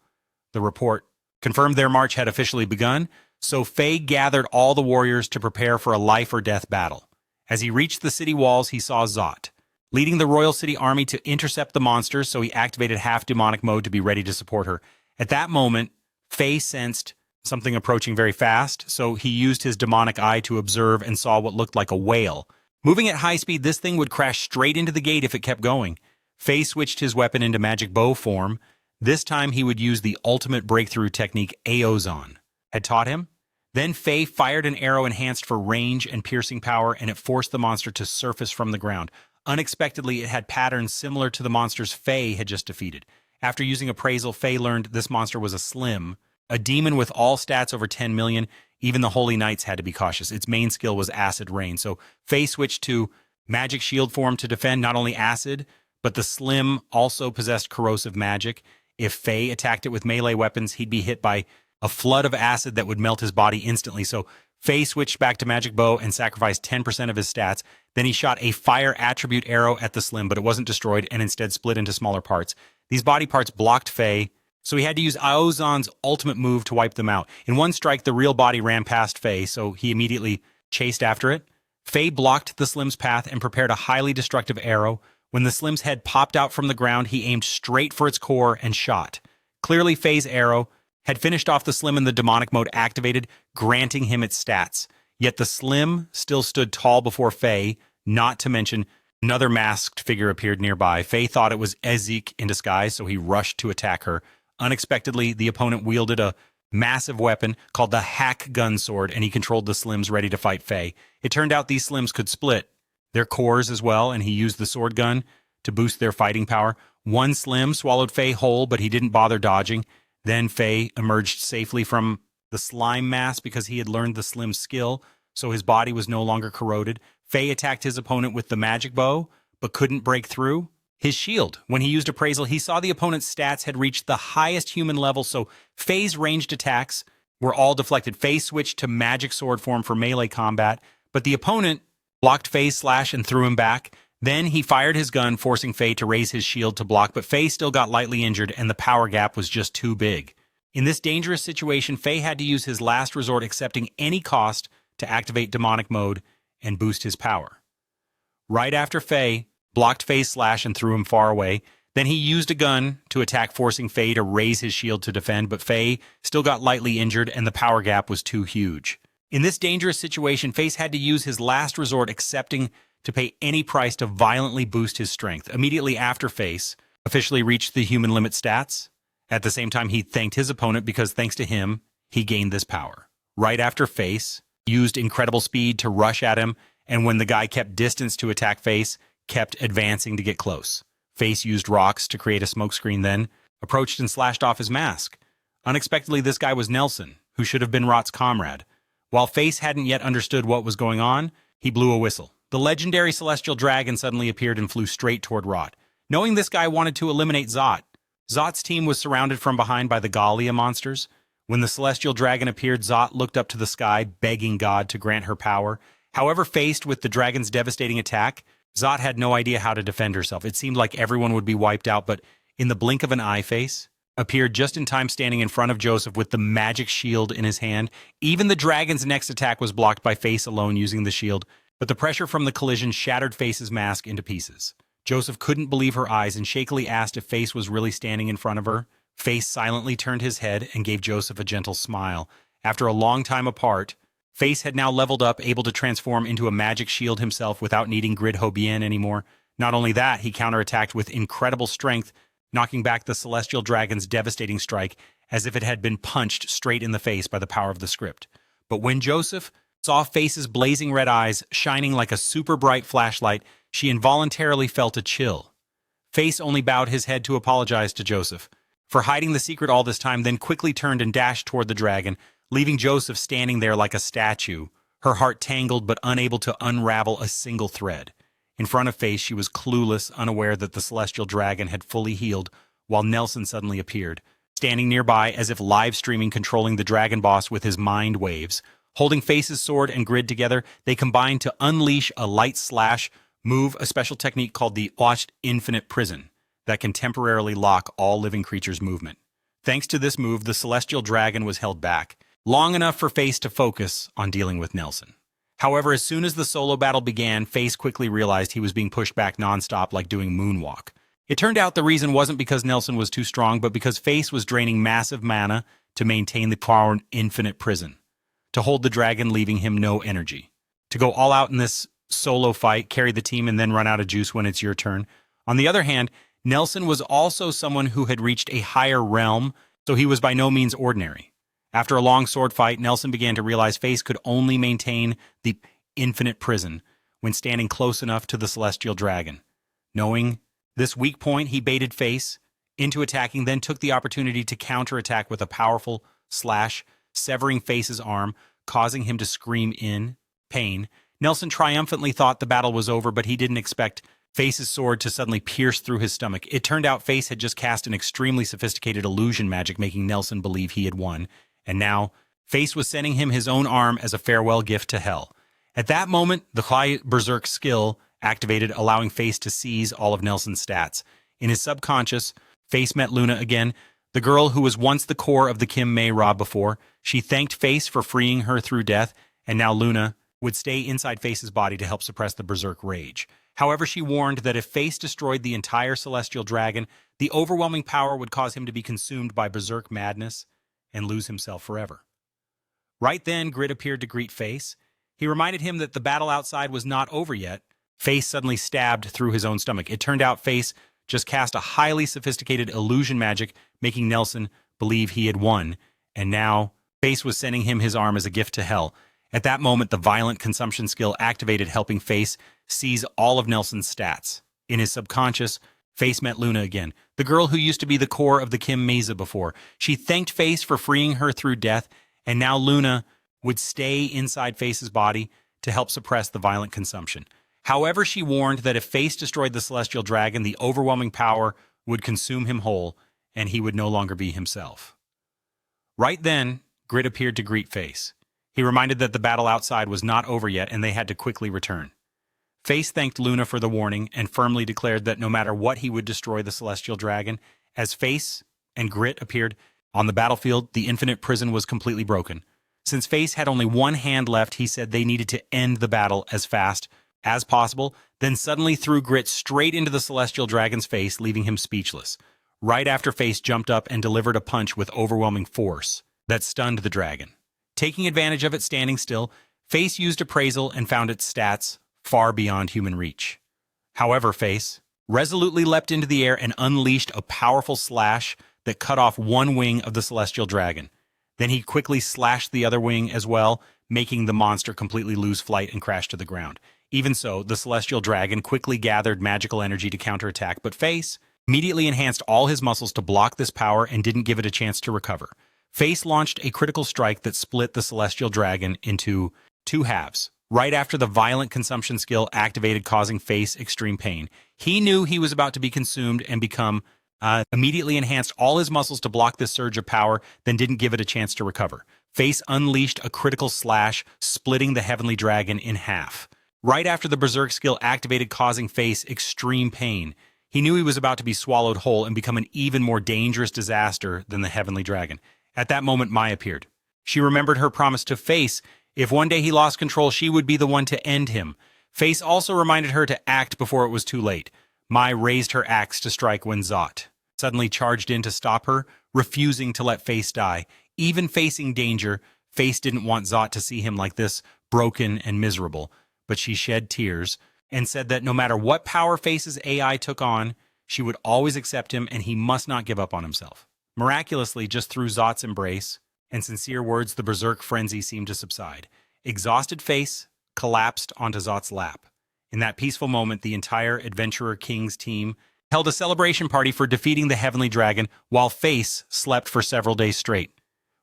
The report confirmed their march had officially begun, so Faye gathered all the warriors to prepare for a life-or-death battle. As he reached the city walls, he saw Zot leading the Royal City Army to intercept the monsters, so he activated half-demonic mode to be ready to support her. At that moment, Faye sensed something approaching very fast, so he used his demonic eye to observe and saw what looked like a whale. Moving at high speed, this thing would crash straight into the gate if it kept going. Faye switched his weapon into magic bow form. This time he would use the ultimate breakthrough technique Aozan had taught him. Then Faye fired an arrow enhanced for range and piercing power, and it forced the monster to surface from the ground. Unexpectedly, it had patterns similar to the monsters Faye had just defeated. After using appraisal, Faye learned this monster was a Slim, a demon with all stats over 10 million. Even the Holy Knights had to be cautious. Its main skill was Acid Rain, so Faye switched to Magic Shield form to defend not only Acid, but the Slim also possessed corrosive magic. If Faye attacked it with melee weapons, he'd be hit by a flood of acid that would melt his body instantly, so Faye switched back to Magic Bow and sacrificed 10% of his stats. Then he shot a fire attribute arrow at the Slim, but it wasn't destroyed and instead split into smaller parts. These body parts blocked Faye, so he had to use Aozan's ultimate move to wipe them out. In one strike, the real body ran past Faye, so he immediately chased after it. Faye blocked the Slim's path and prepared a highly destructive arrow. When the Slim's head popped out from the ground, he aimed straight for its core and shot. Clearly, Faye's arrow had finished off the Slim and the demonic mode activated, granting him its stats. Yet the Slim still stood tall before Faye, not to mention another masked figure appeared nearby. Faye thought it was Ezek in disguise, so he rushed to attack her. Unexpectedly, the opponent wielded a massive weapon called the Hack Gun Sword, and he controlled the Slims ready to fight Faye. It turned out these Slims could split their cores as well, and he used the sword gun to boost their fighting power. One Slim swallowed Faye whole, but he didn't bother dodging. Then Faye emerged safely from the slime mass because he had learned the Slim's skill, so his body was no longer corroded. Faye attacked his opponent with the magic bow, but couldn't break through his shield. When he used appraisal, he saw the opponent's stats had reached the highest human level, so Faye's ranged attacks were all deflected. Faye switched to magic sword form for melee combat, but the opponent blocked Faye's slash and threw him back. Then he fired his gun, forcing Faye to raise his shield to block, but Faye still got lightly injured, and the power gap was just too big. In this dangerous situation, Faye had to use his last resort, accepting any cost to activate demonic mode and boost his power. Right after Faye blocked Faye's slash and threw him far away, then he used a gun to attack, forcing Faye to raise his shield to defend, but Faye still got lightly injured, and the power gap was too huge. In this dangerous situation, Faye had to use his last resort, accepting to pay any price to violently boost his strength. Immediately after Faye officially reached the human limit stats, at the same time he thanked his opponent because thanks to him, he gained this power. Right after Faye used incredible speed to rush at him, and when the guy kept distance to attack Faye, kept advancing to get close. Faye used rocks to create a smokescreen, then approached and slashed off his mask. Unexpectedly, this guy was Nelson, who should have been Rot's comrade. While Face hadn't yet understood what was going on, he blew a whistle. The legendary celestial dragon suddenly appeared and flew straight toward Rot. Knowing this guy wanted to eliminate Zot, Zot's team was surrounded from behind by the Gallia monsters. When the celestial dragon appeared, Zot looked up to the sky, begging God to grant her power. However, faced with the dragon's devastating attack, Zot had no idea how to defend herself. It seemed like everyone would be wiped out, but in the blink of an eye, Face appeared just in time, standing in front of Joseph with the magic shield in his hand. Even the dragon's next attack was blocked by Face alone using the shield, but the pressure from the collision shattered Face's mask into pieces. Joseph couldn't believe her eyes and shakily asked if Face was really standing in front of her. Face silently turned his head and gave Joseph a gentle smile. After a long time apart, Face had now leveled up, able to transform into a magic shield himself without needing Grid Hobien anymore. Not only that, he counterattacked with incredible strength, knocking back the celestial dragon's devastating strike as if it had been punched straight in the face by the power of the script. But when Joseph saw Face's blazing red eyes shining like a super bright flashlight, she involuntarily felt a chill. Face only bowed his head to apologize to Joseph for hiding the secret all this time, then quickly turned and dashed toward the dragon, leaving Joseph standing there like a statue, her heart tangled but unable to unravel a single thread. In front of Face, she was clueless, unaware that the celestial dragon had fully healed, while Nelson suddenly appeared, standing nearby as if live streaming, controlling the dragon boss with his mind waves. Holding Face's sword and Grid together, they combined to unleash a light slash move, a special technique called the Watched Infinite Prison that can temporarily lock all living creatures' movement. Thanks to this move, the celestial dragon was held back, long enough for Face to focus on dealing with Nelson. However, as soon as the solo battle began, Face quickly realized he was being pushed back nonstop like doing moonwalk. It turned out the reason wasn't because Nelson was too strong, but because Face was draining massive mana to maintain the power infinite prison, to hold the dragon, leaving him no energy. To go all out in this solo fight, carry the team, and then run out of juice when it's your turn. On the other hand, Nelson was also someone who had reached a higher realm, so he was by no means ordinary. After a long sword fight, Nelson began to realize Face could only maintain the infinite prison when standing close enough to the celestial dragon. Knowing this weak point, he baited Face into attacking, then took the opportunity to counterattack with a powerful slash, severing Face's arm, causing him to scream in pain. Nelson triumphantly thought the battle was over, but he didn't expect Face's sword to suddenly pierce through his stomach. It turned out Face had just cast an extremely sophisticated illusion magic, making Nelson believe he had won. And now, Face was sending him his own arm as a farewell gift to hell. At that moment, the High Berserk skill activated, allowing Face to seize all of Nelson's stats. In his subconscious, Face met Luna again, the girl who was once the core of the Kim Mei Ra before. She thanked Face for freeing her through death, and now Luna would stay inside Face's body to help suppress the Berserk rage. However, she warned that if Face destroyed the entire celestial dragon, the overwhelming power would cause him to be consumed by Berserk madness and lose himself forever. Right then, Grid appeared to greet Face. He reminded him that the battle outside was not over yet. Face suddenly stabbed through his own stomach. It turned out Face just cast a highly sophisticated illusion magic, making Nelson believe he had won, and now Face was sending him his arm as a gift to hell. At that moment, the violent consumption skill activated, helping Face seize all of Nelson's stats. In his subconscious, Face met Luna again, the girl who used to be the core of the Kim Mesa before. She thanked Face for freeing her through death, and now Luna would stay inside Face's body to help suppress the violent consumption. However, she warned that if Face destroyed the celestial dragon, the overwhelming power would consume him whole, and he would no longer be himself. Right then, Grid appeared to greet Face. He reminded that the battle outside was not over yet, and they had to quickly return. Face thanked Luna for the warning and firmly declared that no matter what, he would destroy the celestial dragon. As Face and Grit appeared on the battlefield, the infinite prison was completely broken. Since Face had only one hand left, he said they needed to end the battle as fast as possible, then suddenly threw Grit straight into the celestial dragon's face, leaving him speechless. Right after Face jumped up and delivered a punch with overwhelming force that stunned the dragon. Taking advantage of it standing still, Face used appraisal and found its stats far beyond human reach. However, Face resolutely leapt into the air and unleashed a powerful slash that cut off one wing of the celestial dragon. Then he quickly slashed the other wing as well, making the monster completely lose flight and crash to the ground. Even so, the celestial dragon quickly gathered magical energy to counterattack, but Face immediately enhanced all his muscles to block this power and didn't give it a chance to recover. Face launched a critical strike that split the celestial dragon into two halves. Right after the violent consumption skill activated, causing Face extreme pain, he knew he was about to be consumed and immediately enhanced all his muscles to block this surge of power, then didn't give it a chance to recover. Face unleashed a critical slash, splitting the heavenly dragon in half. Right after the berserk skill activated, causing Face extreme pain, he knew he was about to be swallowed whole and become an even more dangerous disaster than the heavenly dragon. At that moment, Mai appeared. She remembered her promise to Face. If one day he lost control, she would be the one to end him. Face also reminded her to act before it was too late. Mai raised her axe to strike when Zot suddenly charged in to stop her, refusing to let Face die. Even facing danger, Face didn't want Zot to see him like this, broken and miserable. But she shed tears and said that no matter what power Face's AI took on, she would always accept him and he must not give up on himself. Miraculously, just through Zot's embrace and sincere words, the berserk frenzy seemed to subside. Exhausted Face collapsed onto Zot's lap. In that peaceful moment, the entire Adventurer King's team held a celebration party for defeating the heavenly dragon, while Face slept for several days straight.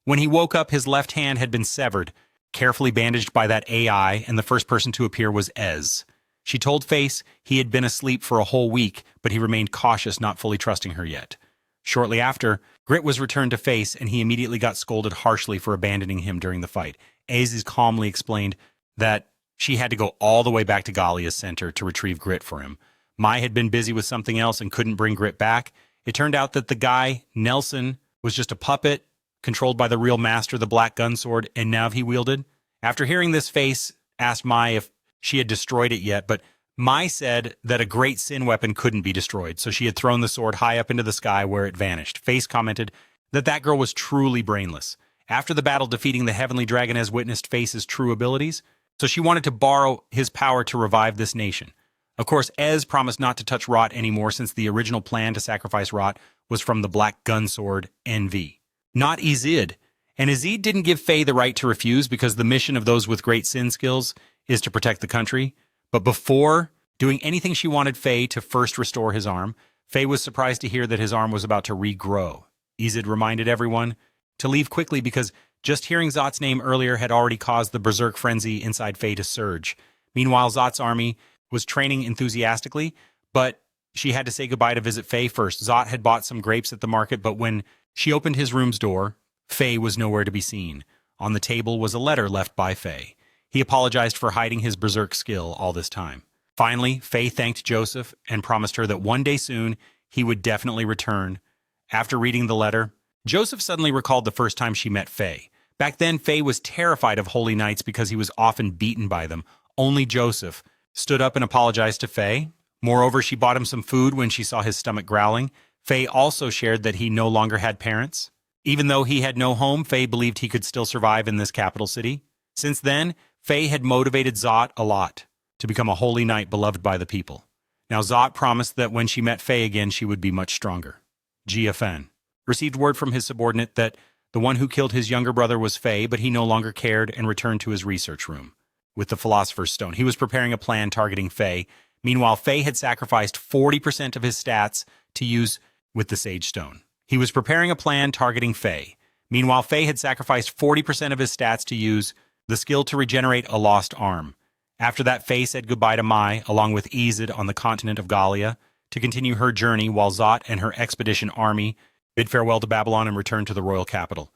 When he woke up, his left hand had been severed, carefully bandaged by that AI, and the first person to appear was Ez. She told Face he had been asleep for a whole week, but he remained cautious, not fully trusting her yet. Shortly after, Grit was returned to Face, and he immediately got scolded harshly for abandoning him during the fight. Ez calmly explained that she had to go all the way back to Galia's center to retrieve Grit for him. Mai had been busy with something else and couldn't bring Grit back. It turned out that the guy, Nelson, was just a puppet, controlled by the real master, the black gun sword, and now he wielded. After hearing this, Face asked Mai if she had destroyed it yet, but Mai said that a great sin weapon couldn't be destroyed, so she had thrown the sword high up into the sky where it vanished. Face commented that that girl was truly brainless. After the battle defeating the heavenly dragon, has witnessed Face's true abilities, so she wanted to borrow his power to revive this nation. Of course, Ez promised not to touch Rot anymore, since the original plan to sacrifice Rot was from the black gun sword NV, not Izid. And Izid didn't give Faye the right to refuse, because the mission of those with great sin skills is to protect the country. But before doing anything, she wanted Faye to first restore his arm. Faye was surprised to hear that his arm was about to regrow. Izid reminded everyone to leave quickly, because just hearing Zot's name earlier had already caused the berserk frenzy inside Faye to surge. Meanwhile, Zot's army was training enthusiastically, but she had to say goodbye to visit Faye first. Zot had bought some grapes at the market, but when she opened his room's door, Faye was nowhere to be seen. On the table was a letter left by Faye. He apologized for hiding his berserk skill all this time. Finally, Faye thanked Joseph and promised her that one day soon he would definitely return. After reading the letter, Joseph suddenly recalled the first time she met Faye. Back then, Faye was terrified of holy knights because he was often beaten by them. Only Joseph stood up and apologized to Faye. Moreover, she bought him some food when she saw his stomach growling. Faye also shared that he no longer had parents. Even though he had no home, Faye believed he could still survive in this capital city. Since then, Faye had motivated Zot a lot to become a holy knight beloved by the people. Now, Zot promised that when she met Faye again, she would be much stronger. GFN received word from his subordinate that the one who killed his younger brother was Faye, but he no longer cared and returned to his research room with the Philosopher's Stone. He was preparing a plan targeting Faye. Meanwhile, Faye had sacrificed 40% of his stats to use with the Sage Stone. He was preparing a plan targeting Faye. Meanwhile, Faye had sacrificed 40% of his stats to use the skill to regenerate a lost arm. After that, Faye said goodbye to Mai, along with Izid on the continent of Galia, to continue her journey, while Zot and her expedition army bid farewell to Babylon and returned to the royal capital.